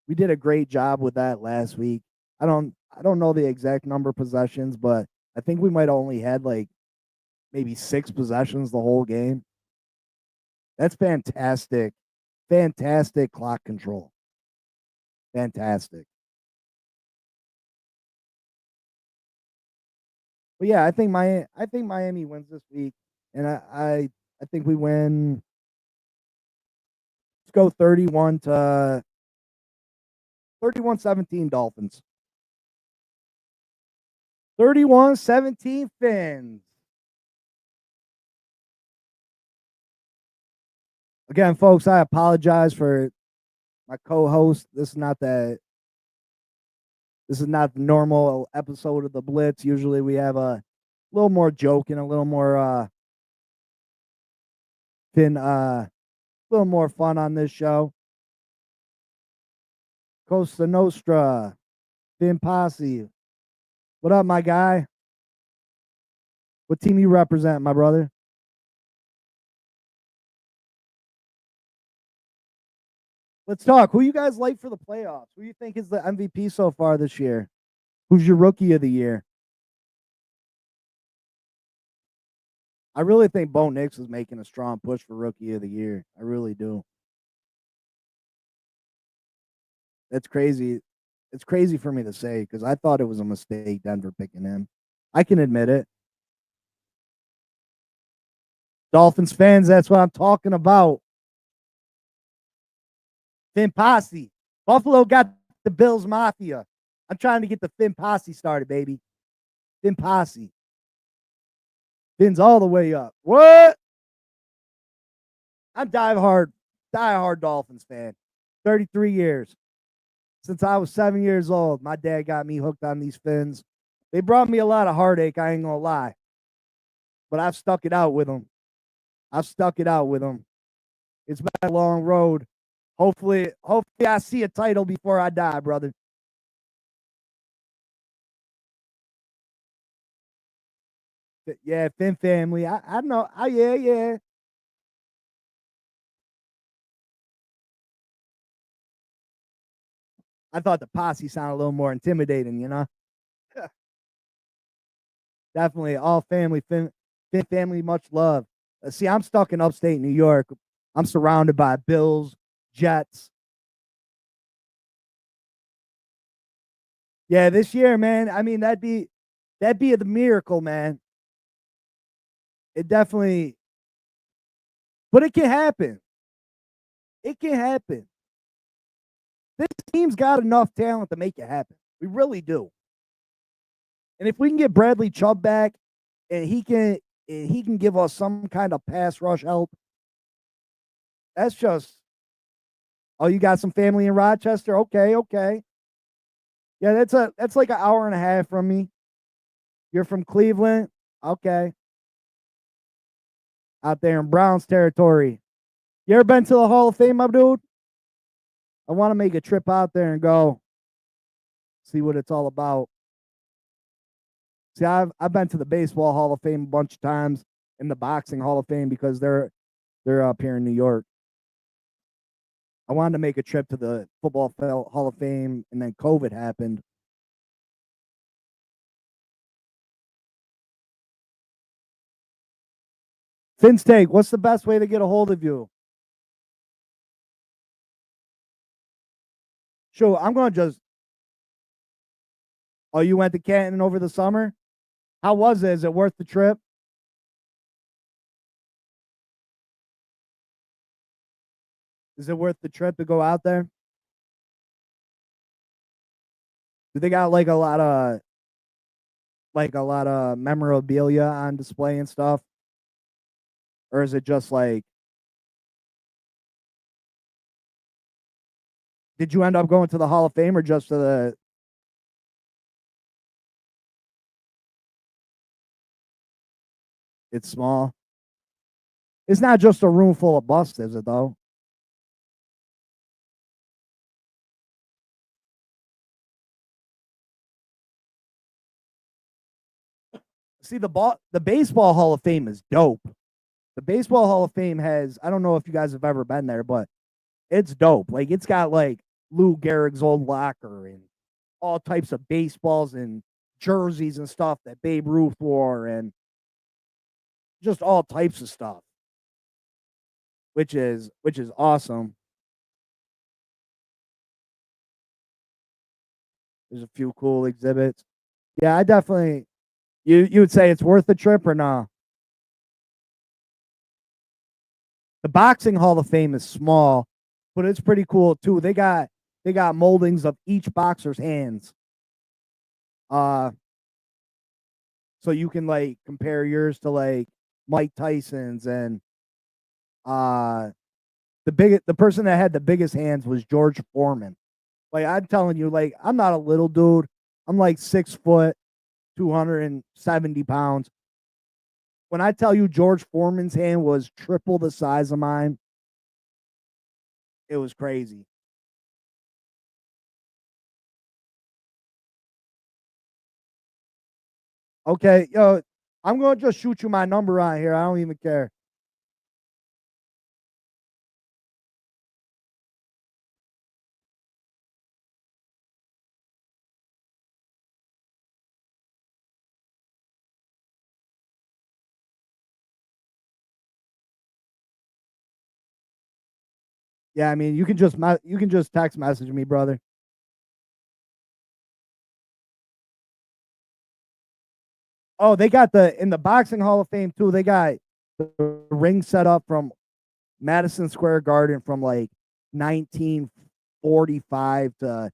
We did a great job with that last week. I don't know the exact number of possessions, but I think we might have only had like maybe 6 possessions the whole game. That's fantastic. Fantastic clock control. Fantastic. But yeah, I think Miami wins this week, and I think we win. Let's go 31-17 Dolphins. 31-17 Fins. Again, folks, I apologize for my co-host. This is not the normal episode of the Blitz. Usually we have a little more joking, a little more Finn, a little more fun on this show. Costa Nostra, Finn Posse. What up, my guy? What team you represent, my brother? Let's talk. Who you guys like for the playoffs? Who you think is the MVP so far this year? Who's your rookie of the year? I really think Bo Nix is making a strong push for rookie of the year. I really do. That's crazy. It's crazy for me to say because I thought it was a mistake Denver picking him. I can admit it. Dolphins fans, that's what I'm talking about. Finn Posse. Buffalo got the Bills Mafia. I'm trying to get the Finn Posse started, baby. Finn Posse. Finn's all the way up. What? I'm die hard Dolphins fan. 33 years. Since I was 7 years old, my dad got me hooked on these Finns. They brought me a lot of heartache, I ain't gonna lie. But I've stuck it out with them. I've stuck it out with them. It's been a long road. Hopefully I see a title before I die, brother. Yeah, Finn family. I know. Yeah. I thought the posse sounded a little more intimidating, you know? Definitely all family, Finn family, much love. See, I'm stuck in upstate New York. I'm surrounded by Bills, Jets. Yeah, this year, man. I mean, that'd be the miracle, man. It definitely, but it can happen. It can happen. This team's got enough talent to make it happen. We really do. And if we can get Bradley Chubb back, and he can give us some kind of pass rush help, that's just. Oh, you got some family in Rochester? Okay. Yeah, that's like an hour and a half from me. You're from Cleveland? Okay. Out there in Browns territory. You ever been to the Hall of Fame, my dude? I want to make a trip out there and go see what it's all about. See, I've been to the Baseball Hall of Fame a bunch of times and the Boxing Hall of Fame because they're up here in New York. I wanted to make a trip to the Football Hall of Fame, and then COVID happened. Finn's take, what's the best way to get a hold of you? Sure, I'm going to just. Oh, you went to Canton over the summer? How was it? Is it worth the trip? Is it worth the trip to go out there? Do they got like a lot of memorabilia on display and stuff? Or is it just like did you end up going to the Hall of Fame or just to the it's small? It's not just a room full of busts, is it though? See the baseball Hall of Fame is dope. The baseball Hall of Fame has I don't know if you guys have ever been there, but it's dope. Like it's got like Lou Gehrig's old locker and all types of baseballs and jerseys and stuff that Babe Ruth wore and just all types of stuff, which is awesome. There's a few cool exhibits. Yeah, I definitely you would say it's worth the trip or not? The Boxing Hall of Fame is small, but it's pretty cool too. They got moldings of each boxer's hands. Uh so you can like compare yours to like Mike Tyson's and uh the person that had the biggest hands was George Foreman. Like I'm telling you, like I'm not a little dude. I'm like 6 foot, 270 pounds. when I tell you George Foreman's hand was triple the size of mine, it was crazy. Okay, yo, I'm going to just shoot you my number on here. I don't even care. Yeah, I mean, you can just text message me, brother. Oh, they got in the boxing Hall of Fame too. They got the ring set up from Madison Square Garden from like 1945 to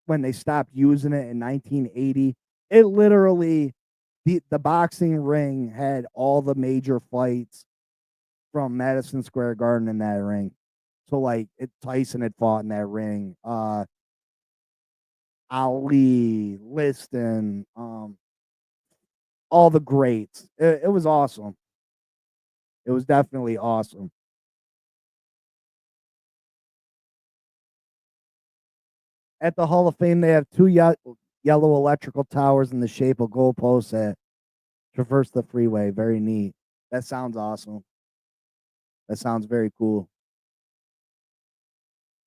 when they stopped using it in 1980. It literally the boxing ring had all the major fights from Madison Square Garden in that ring. So like Tyson had fought in that ring. Ali, Liston, all the greats. It was awesome. It was definitely awesome. At the Hall of Fame, they have two yellow electrical towers in the shape of goalposts that traverse the freeway. Very neat. That sounds awesome. That sounds very cool.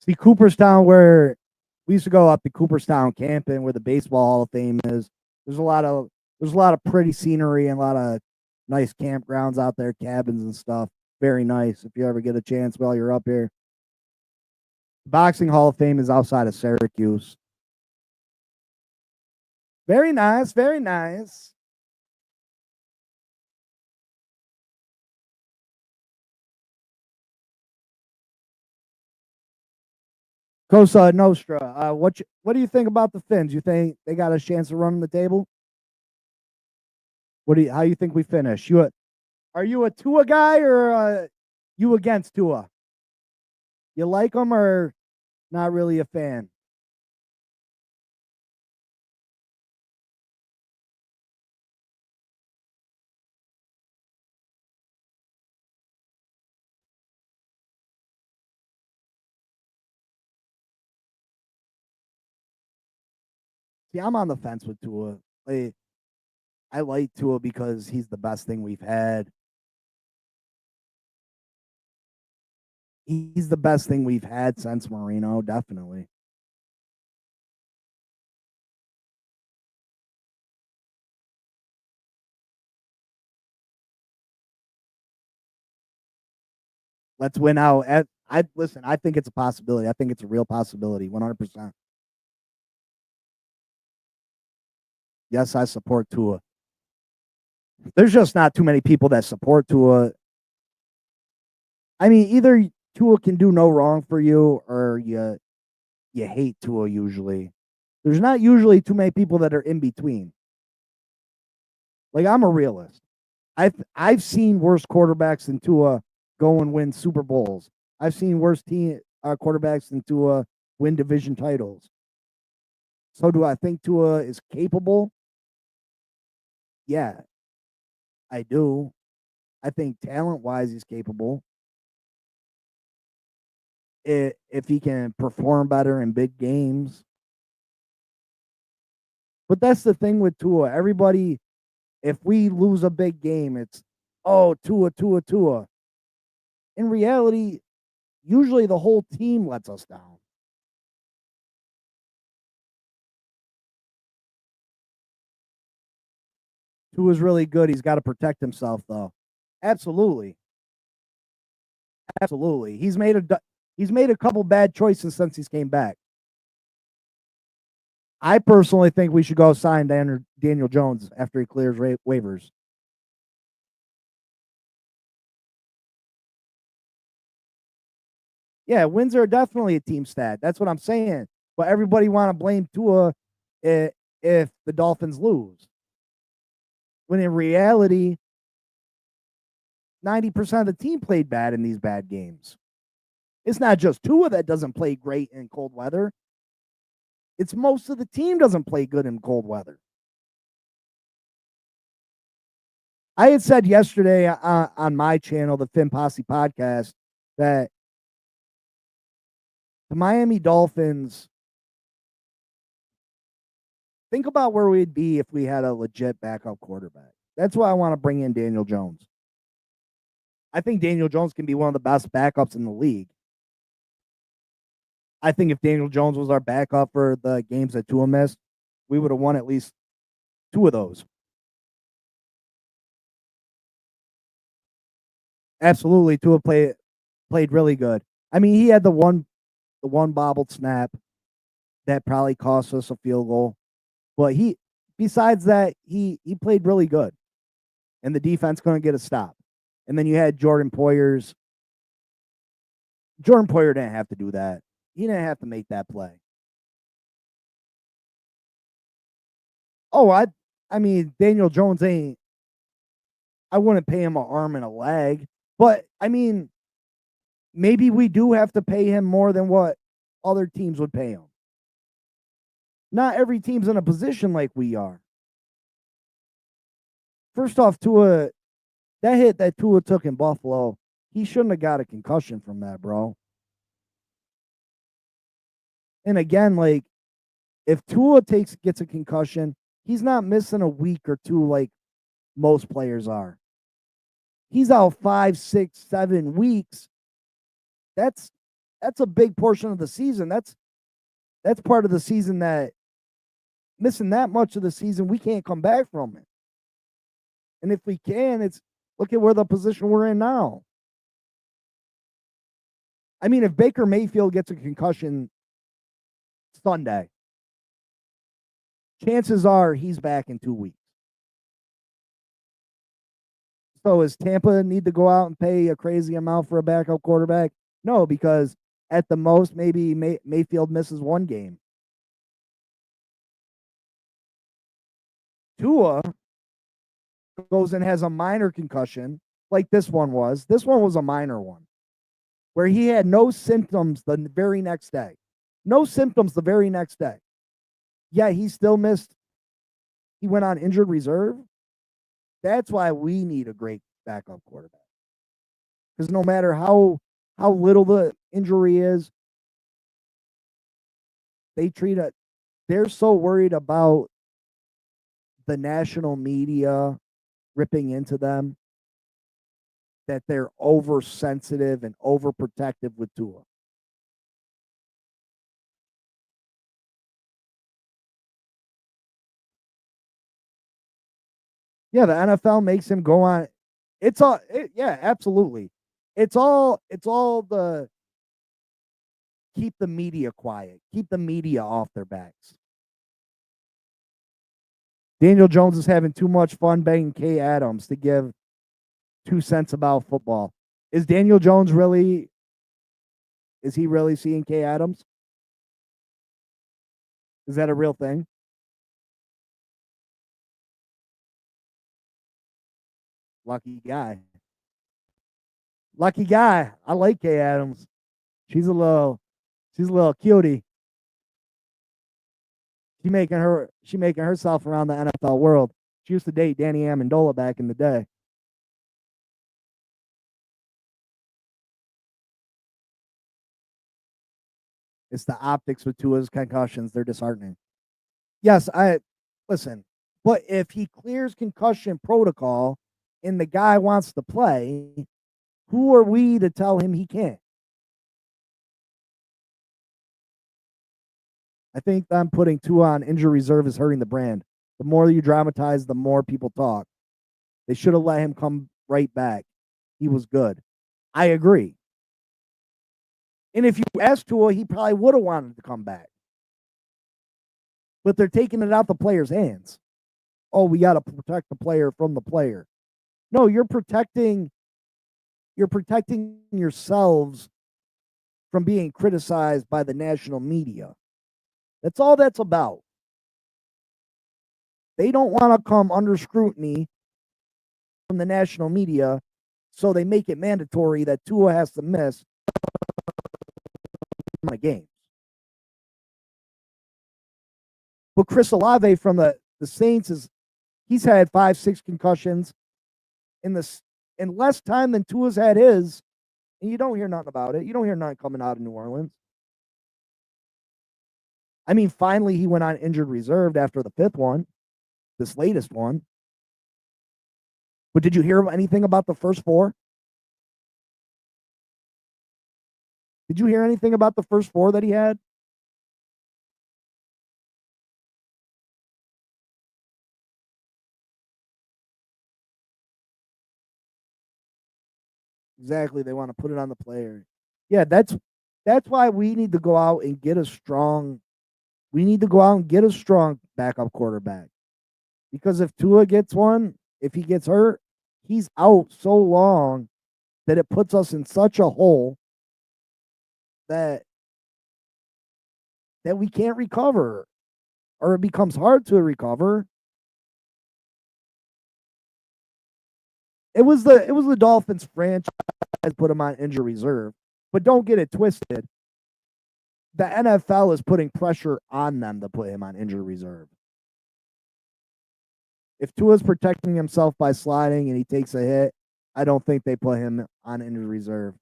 See, Cooperstown, where we used to go up to Cooperstown camping, where the Baseball Hall of Fame is. There's a lot of pretty scenery and a lot of nice campgrounds out there, cabins and stuff. Very nice if you ever get a chance while you're up here. Boxing Hall of Fame is outside of Syracuse. Very nice, very nice. Cosa Nostra. What do you think about the Finns? You think they got a chance of running the table? How you think we finish? Are you a Tua guy or you against Tua? You like him or not really a fan? See, I'm on the fence with Tua. Like, I like Tua because he's the best thing we've had. He's the best thing we've had since Marino, definitely. Let's win out. I listen. I think it's a possibility. I think it's a real possibility. 100%. Yes, I support Tua. There's just not too many people that support Tua. I mean, either Tua can do no wrong for you, or you hate Tua. Usually, there's not usually too many people that are in between. Like I'm a realist. I've seen worse quarterbacks than Tua go and win Super Bowls. I've seen worse team quarterbacks than Tua win division titles. So do I think Tua is capable? Yeah, I do. I think talent wise, he's capable. If he can perform better in big games. But that's the thing with Tua. Everybody, if we lose a big game, it's, oh, Tua, Tua, Tua. In reality, usually the whole team lets us down. Tua's really good. He's got to protect himself, though. Absolutely. Absolutely. He's made a couple bad choices since he's came back. I personally think we should go sign Daniel Jones after he clears waivers. Yeah, wins are definitely a team stat. That's what I'm saying. But everybody want to blame Tua if the Dolphins lose. When in reality, 90% of the team played bad in these bad games. It's not just Tua that doesn't play great in cold weather. It's most of the team doesn't play good in cold weather. I had said yesterday on my channel, the Finn Posse podcast, that the Miami Dolphins, think about where we'd be if we had a legit backup quarterback. That's why I want to bring in Daniel Jones. I think Daniel Jones can be one of the best backups in the league. I think if Daniel Jones was our backup for the games that Tua missed, we would have won at least 2 of those. Absolutely, Tua played really good. I mean, he had the one bobbled snap that probably cost us a field goal, but besides that, he played really good, and the defense couldn't get a stop. And then you had Jordan Poyer didn't have to do that. He didn't have to make that play. Oh, I mean, Daniel Jones ain't. I wouldn't pay him an arm and a leg, but I mean, maybe we do have to pay him more than what other teams would pay him. Not every team's in a position like we are. First off, Tua, that hit that Tua took in Buffalo, he shouldn't have got a concussion from that, bro. And again, like, if Tua gets a concussion, he's not missing a week or 2 like most players are. He's out 5, 6, 7 weeks. That's a big portion of the season. That's part of the season that missing that much of the season, we can't come back from it. And if we can, it's look at where the position we're in now. I mean, if Baker Mayfield gets a concussion Sunday, chances are he's back in 2 weeks. So does Tampa need to go out and pay a crazy amount for a backup quarterback? No, because at the most, maybe Mayfield misses 1 game. Tua goes and has a minor concussion like this one was. This one was a minor one where he had no symptoms the very next day. No symptoms the very next day. Yeah, he still missed. He went on injured reserve. That's why we need a great backup quarterback. Because no matter how little the injury is, they treat it. They're so worried about the national media ripping into them that they're oversensitive and overprotective with Tua. Yeah, the NFL makes him go on. Yeah, absolutely. It's all the keep the media quiet, keep the media off their backs. Daniel Jones is having too much fun banging Kay Adams to give 2 cents about football. Is Daniel Jones really? Is he really seeing Kay Adams? Is that a real thing? Lucky guy. Lucky guy. I like Kay Adams. She's a little cutie. She making herself around the NFL world. She used to date Danny Amendola back in the day. It's the optics with Tua's concussions. They're disheartening. Yes, I listen, but if he clears concussion protocol and the guy wants to play, who are we to tell him he can't? I think them putting Tua on injury reserve is hurting the brand. The more you dramatize, the more people talk. They should have let him come right back. He was good. I agree. And if you asked Tua, he probably would have wanted to come back. But they're taking it out the player's hands. Oh, we got to protect the player from the player. No, you're protecting yourselves from being criticized by the national media. That's all that's about. They don't want to come under scrutiny from the national media, so they make it mandatory that Tua has to miss a game. But Chris Olave from the Saints he's had 5, 6 concussions. in less time than Tua's had his, and you don't hear nothing about it. You don't hear nothing coming out of New Orleans. I mean, finally he went on injured reserve after the fifth one, this latest one. But did you hear anything about the first four? Did you hear anything about the first four that he had? Exactly. They want to put it on the player. Yeah, that's why we need to go out and get a strong. We need to go out and get a strong backup quarterback. Because if Tua gets one, if he gets hurt, he's out so long that it puts us in such a hole that we can't recover, or it becomes hard to recover. It was the Dolphins franchise put him on injury reserve, but don't get it twisted. The NFL is putting pressure on them to put him on injury reserve. If Tua's protecting himself by sliding and he takes a hit, I don't think they put him on injury reserve.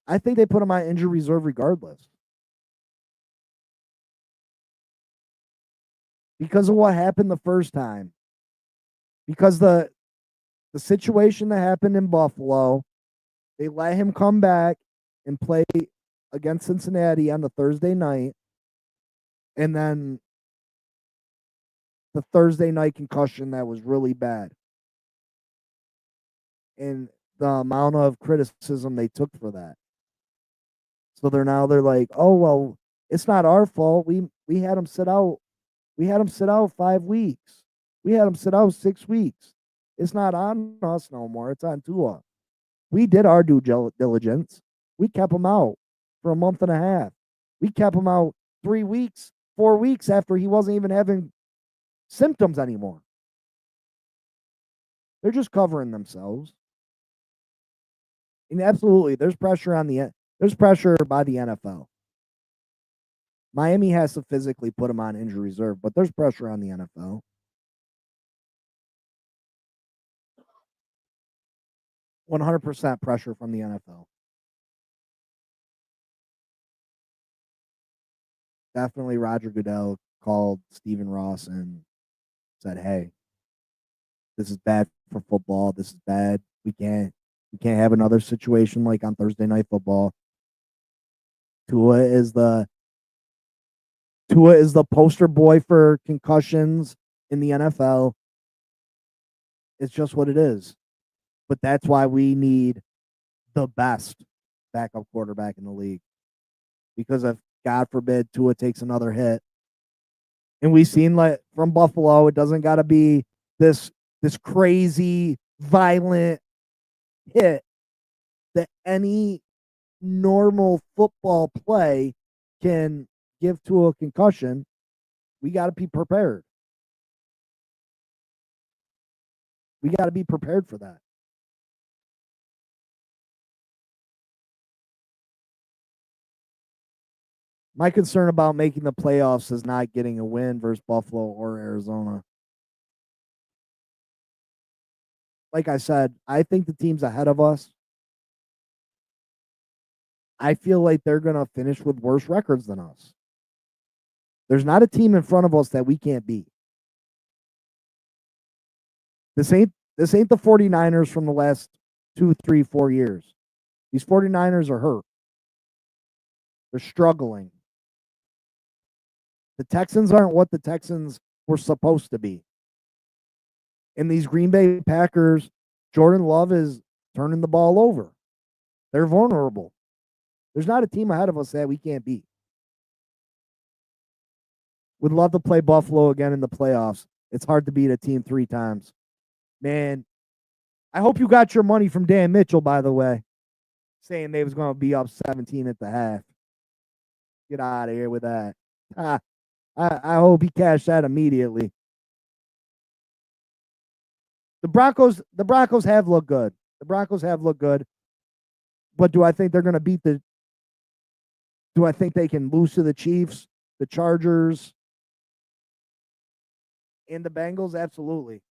I think they put him on injury reserve regardless. Because of what happened the first time. Because the situation that happened in Buffalo, they let him come back and play against Cincinnati on the Thursday night. And then the Thursday night concussion that was really bad. And the amount of criticism they took for that. So they're like, oh well, it's not our fault. We had him sit out. We had him sit out 5 weeks. We had him sit out 6 weeks. It's not on us no more. It's on Tua. We did our due diligence. We kept him out for a month and a half. We kept him out 3 weeks, 4 weeks after he wasn't even having symptoms anymore. They're just covering themselves. And absolutely, there's pressure by the NFL. Miami has to physically put him on injury reserve, but there's pressure on the NFL. 100% pressure from the NFL. Definitely Roger Goodell called Stephen Ross and said, "Hey, this is bad for football. This is bad. We can't have another situation like on Thursday Night Football." Tua is the poster boy for concussions in the NFL. It's just what it is. But that's why we need the best backup quarterback in the league. Because if, God forbid, Tua takes another hit, and we've seen like from Buffalo, it doesn't got to be this crazy violent hit that any normal football play can give to a concussion. We got to be prepared. We got to be prepared for that. My concern about making the playoffs is not getting a win versus Buffalo or Arizona. Like I said, I think the teams ahead of us, I feel like they're going to finish with worse records than us. There's not a team in front of us that we can't beat. This ain't the 49ers from the last 2, 3, 4 years. These 49ers are hurt. They're struggling. The Texans aren't what the Texans were supposed to be. And these Green Bay Packers, Jordan Love is turning the ball over. They're vulnerable. There's not a team ahead of us that we can't beat. Would love to play Buffalo again in the playoffs. It's hard to beat a team 3 times. Man, I hope you got your money from Dan Mitchell, by the way, saying they was going to be up 17 at the half. Get out of here with that. I hope he cashed that immediately. The Broncos have looked good. The Broncos have looked good. But do I think they're going to beat do I think they can lose to the Chiefs, the Chargers, And the Bengals, absolutely.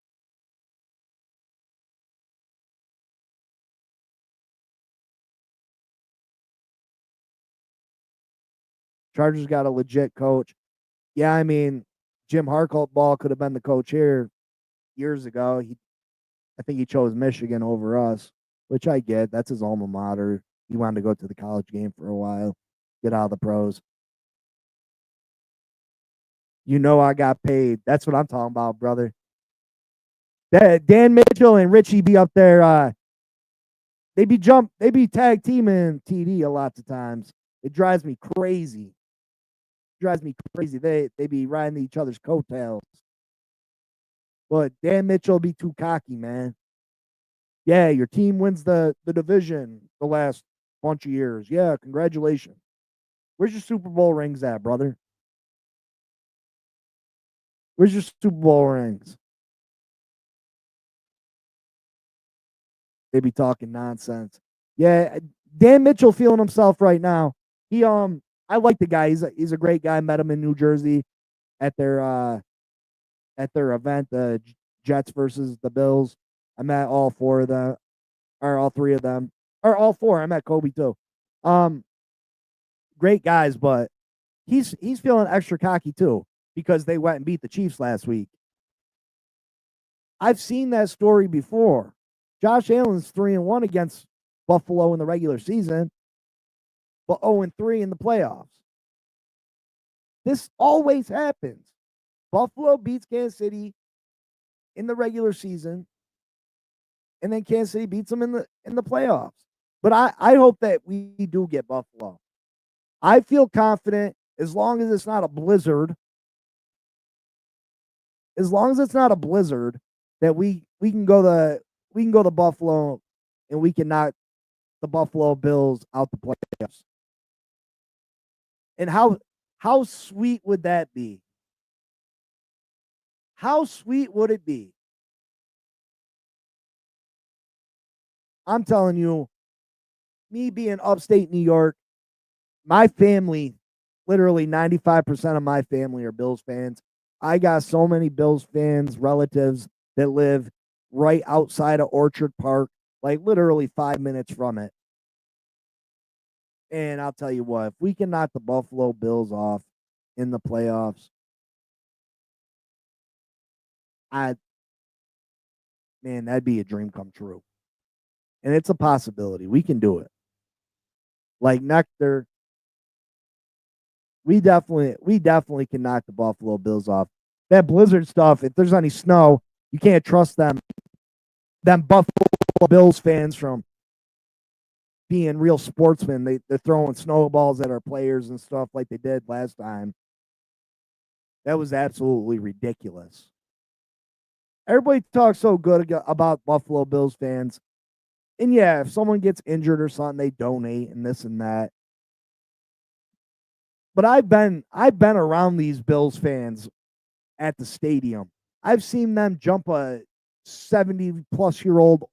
Chargers got a legit coach. Yeah, I mean, Jim Harbaugh could have been the coach here years ago. I think he chose Michigan over us, which I get. That's his alma mater. He wanted to go to the college game for a while, get out of the pros. You know, I got paid. That's what I'm talking about, brother. Dan Mitchell and Richie be up there. They be tag teaming TD a lot of times. It drives me crazy. Drives me crazy. They be riding each other's coattails. But Dan Mitchell be too cocky, man. Yeah, your team wins the division the last bunch of years. Yeah, congratulations. Where's your Super Bowl rings at, brother? Where's your Super Bowl rings? They be talking nonsense. Yeah, Dan Mitchell feeling himself right now. I like the guy. He's a great guy. Met him in New Jersey at their event, the Jets versus the Bills. I met all four of them, or all three of them, or all four. I met Kobe too. Um, Great guys, but he's feeling extra cocky too because they went and beat the Chiefs last week. I've seen that story before. Josh Allen's 3-1 against Buffalo in the regular season, but 0-3 in the playoffs. This always happens. Buffalo beats Kansas City in the regular season, and then Kansas City beats them in the playoffs. But I hope that we do get Buffalo. I feel confident as long as it's not a blizzard. As long as it's not a blizzard, that we can go to Buffalo and we can knock the Buffalo Bills out the playoffs. And how sweet would that be? How sweet would it be? I'm telling you, me being upstate New York, my family, literally 95% of my family are Bills fans. I got so many Bills fans, relatives that live right outside of Orchard Park, like literally 5 minutes from it. And I'll tell you what, if we can knock the Buffalo Bills off in the playoffs, I man, that'd be a dream come true. And it's a possibility. We can do it. Like Nectar, we definitely can knock the Buffalo Bills off. That blizzard stuff, if there's any snow, you can't trust them Buffalo Bills fans from being real sportsmen. They're throwing snowballs at our players and stuff like they did last time. That was absolutely ridiculous. Everybody talks so good about Buffalo Bills fans. And yeah, if someone gets injured or something, they donate and this and that. But I've been around these Bills fans at the stadium. I've seen them jump a 70-plus-year-old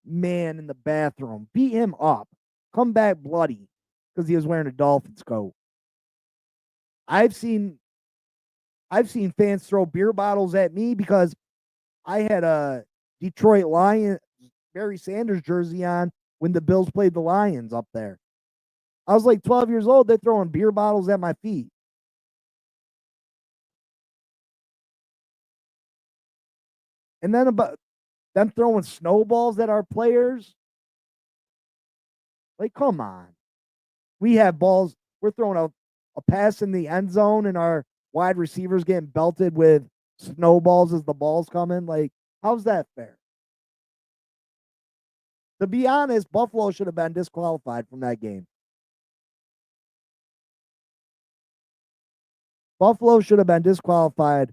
man in the bathroom, beat him up, come back bloody because he was wearing a Dolphins coat. I've seen I've seen fans throw beer bottles at me because I had a Detroit Lion Barry Sanders jersey on when the Bills played the Lions up there. I was like 12 years old. They're throwing beer bottles at my feet. And then about them throwing snowballs at our players. Like, come on. We have balls. We're throwing a pass in the end zone, and our wide receivers getting belted with snowballs as the ball's coming. Like, how's that fair? To be honest, Buffalo should have been disqualified from that game. Buffalo should have been disqualified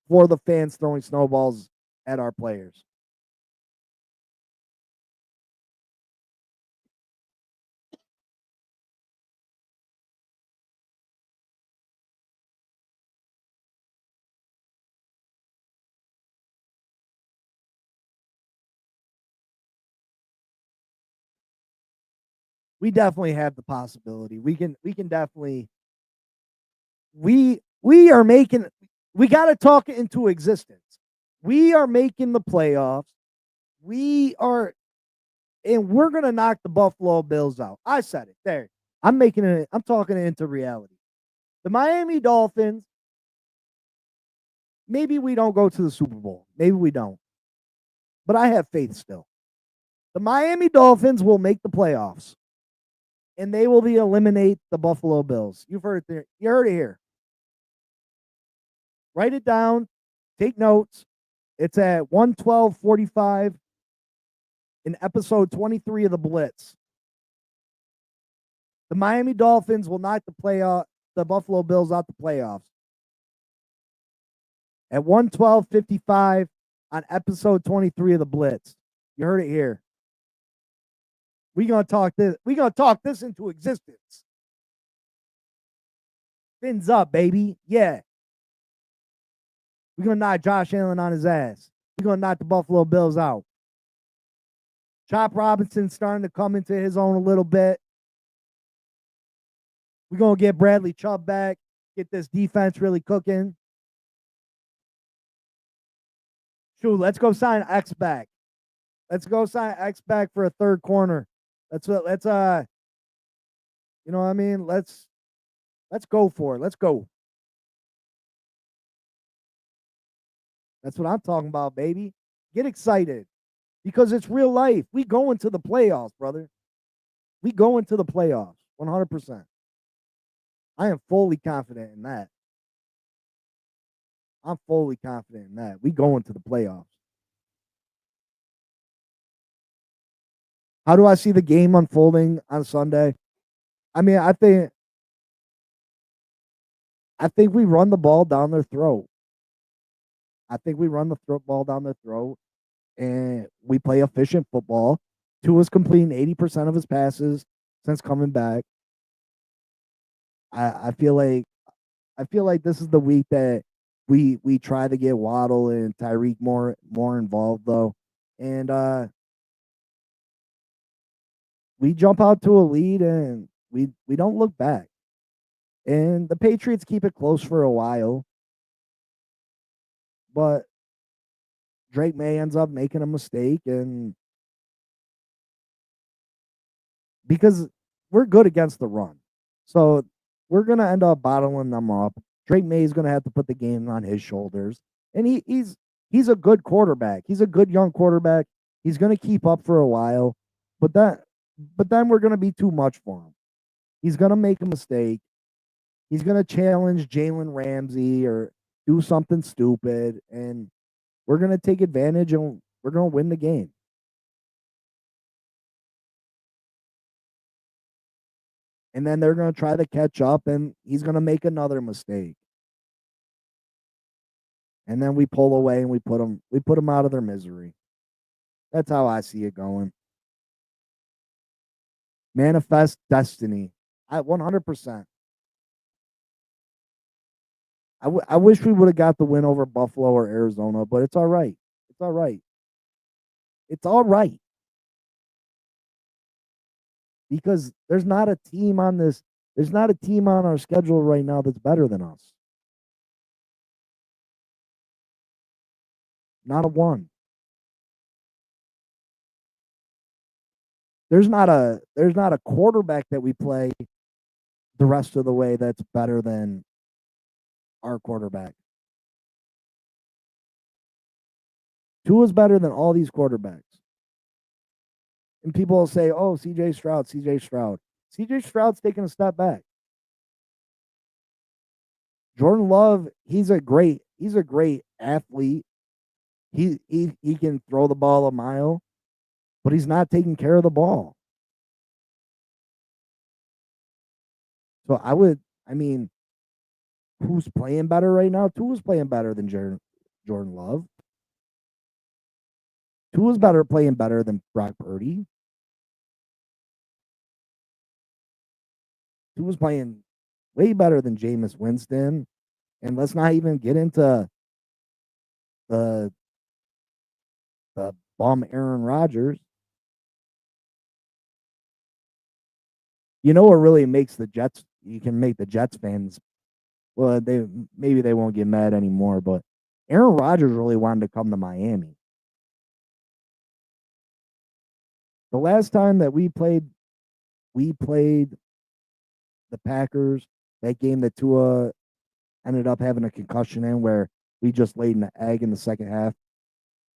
for the fans throwing snowballs at our players. We definitely have the possibility. We can definitely we are making We got to talk it into existence. We are making the playoffs. We are, and we're going to knock the Buffalo Bills out. I said it there. I'm talking it into reality. The Miami Dolphins, maybe we don't go to the Super Bowl. Maybe we don't. But I have faith still. The Miami Dolphins will make the playoffs. And they will eliminate the Buffalo Bills. You've heard it there. You heard it here. Write it down. Take notes. It's at 1:12:45 in episode 23 of the Blitz. The Miami Dolphins will knock the Buffalo Bills out the playoffs. At 1:12:55 on episode 23 of the Blitz. You heard it here. We're gonna talk this into existence. Fins up, baby. Yeah. We're gonna knock Josh Allen on his ass. We're gonna knock the Buffalo Bills out. Chop Robinson's starting to come into his own a little bit. We're gonna get Bradley Chubb back, get this defense really cooking. Shoot, let's go sign X back. Let's go sign X back for a third corner. Let's you know what I mean? Let's go for it. Let's go. That's what I'm talking about, baby. Get excited because it's real life. We go into the playoffs, brother. We go into the playoffs 100%. I am fully confident in that. I'm fully confident in that. We go into the playoffs. How do I see the game unfolding on Sunday? I mean, I think we run the ball down their throat. I think we run the ball down their throat, and we play efficient football. Tua's completing 80% of his passes since coming back. I feel like this is the week that we try to get Waddle and Tyreek more involved though, and we jump out to a lead and we don't look back. And the Patriots keep it close for a while, but Drake May ends up making a mistake, and because we're good against the run, so we're gonna end up bottling them up. Drake May is gonna have to put the game on his shoulders, and he's a good quarterback. He's a good young quarterback. He's gonna keep up for a while, but then we're gonna be too much for him. He's gonna make a mistake. He's gonna challenge Jalen Ramsey or do something stupid, and we're gonna take advantage and we're gonna win the game. And then they're gonna try to catch up, and he's gonna make another mistake. And then we pull away and we put them out of their misery. That's how I see it going. Manifest destiny. 100%. I wish we would have got the win over Buffalo or Arizona, but it's all right. It's all right. It's all right. Because there's not a team on our schedule right now that's better than us. Not a one. There's not a quarterback that we play the rest of the way that's better than our quarterback. Tua's better than all these quarterbacks. And people will say, "Oh, CJ Stroud." CJ Stroud's taking a step back. Jordan Love, he's a great athlete. He can throw the ball a mile, but he's not taking care of the ball. So who's playing better right now? Tua's playing better than Jordan Love. Tua's playing better than Brock Purdy. Tua's playing way better than Jameis Winston. And let's not even get into the bum Aaron Rodgers. You know what really makes the Jets? You can make the Jets fans well, maybe they won't get mad anymore, but Aaron Rodgers really wanted to come to Miami. The last time that we played the Packers, that game that Tua ended up having a concussion in, where we just laid an egg in the second half.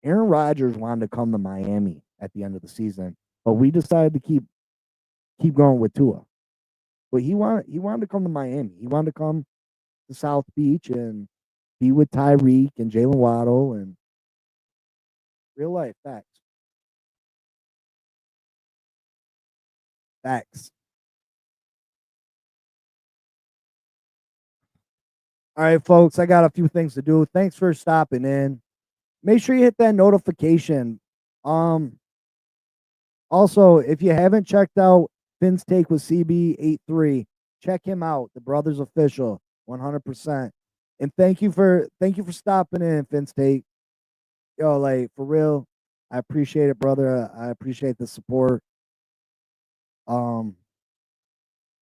Aaron Rodgers wanted to come to Miami at the end of the season, but we decided to keep going with Tua. But he wanted to come to Miami. He wanted to come to South Beach and be with Tyreek and Jalen Waddle and real life facts. Facts. All right, folks, I got a few things to do. Thanks for stopping in. Make sure you hit that notification. Um, Also, if you haven't checked out Finn's Take with CB83, check him out. The Brothers Official, 100%. And thank you for stopping in, Finn's Take. Yo, like for real, I appreciate it, brother. I appreciate the support. Um,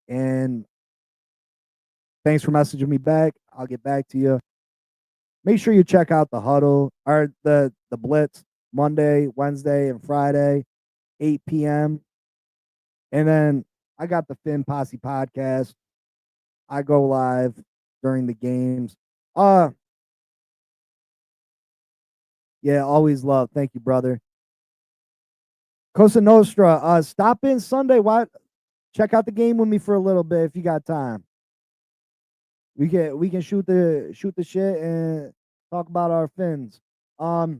and thanks for messaging me back. I'll get back to you. Make sure you check out the huddle or the blitz Monday, Wednesday, and Friday, 8 p.m. And then I got the Finn Posse podcast. I go live during the games. Yeah, always love. Thank you, brother. Cosa Nostra, stop in Sunday. Why check out the game with me for a little bit if you got time. We can shoot the shit and talk about our Finns. But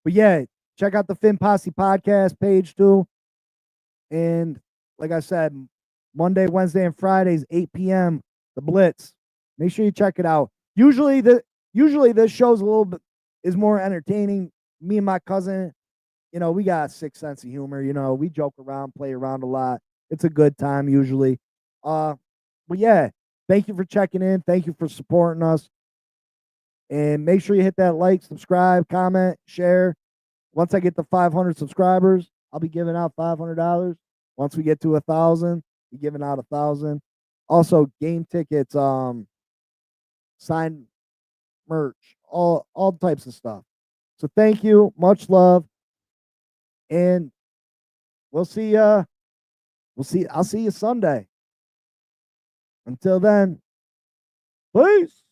yeah, check out the Finn Posse podcast page too. And like I said, Monday, Wednesday, and Fridays, 8 p.m. The Blitz. Make sure you check it out. Usually this show's a little bit is more entertaining. Me and my cousin, we got a sick sense of humor. We joke around, play around a lot. It's a good time usually. But yeah, thank you for checking in. Thank you for supporting us. And make sure you hit that like, subscribe, comment, share. Once I get to 500 subscribers, I'll be giving out $500. Once we get to 1,000, we're giving out 1,000. Also, game tickets, signed merch, all types of stuff. So thank you, much love, and we'll see. I'll see you Sunday. Until then, peace.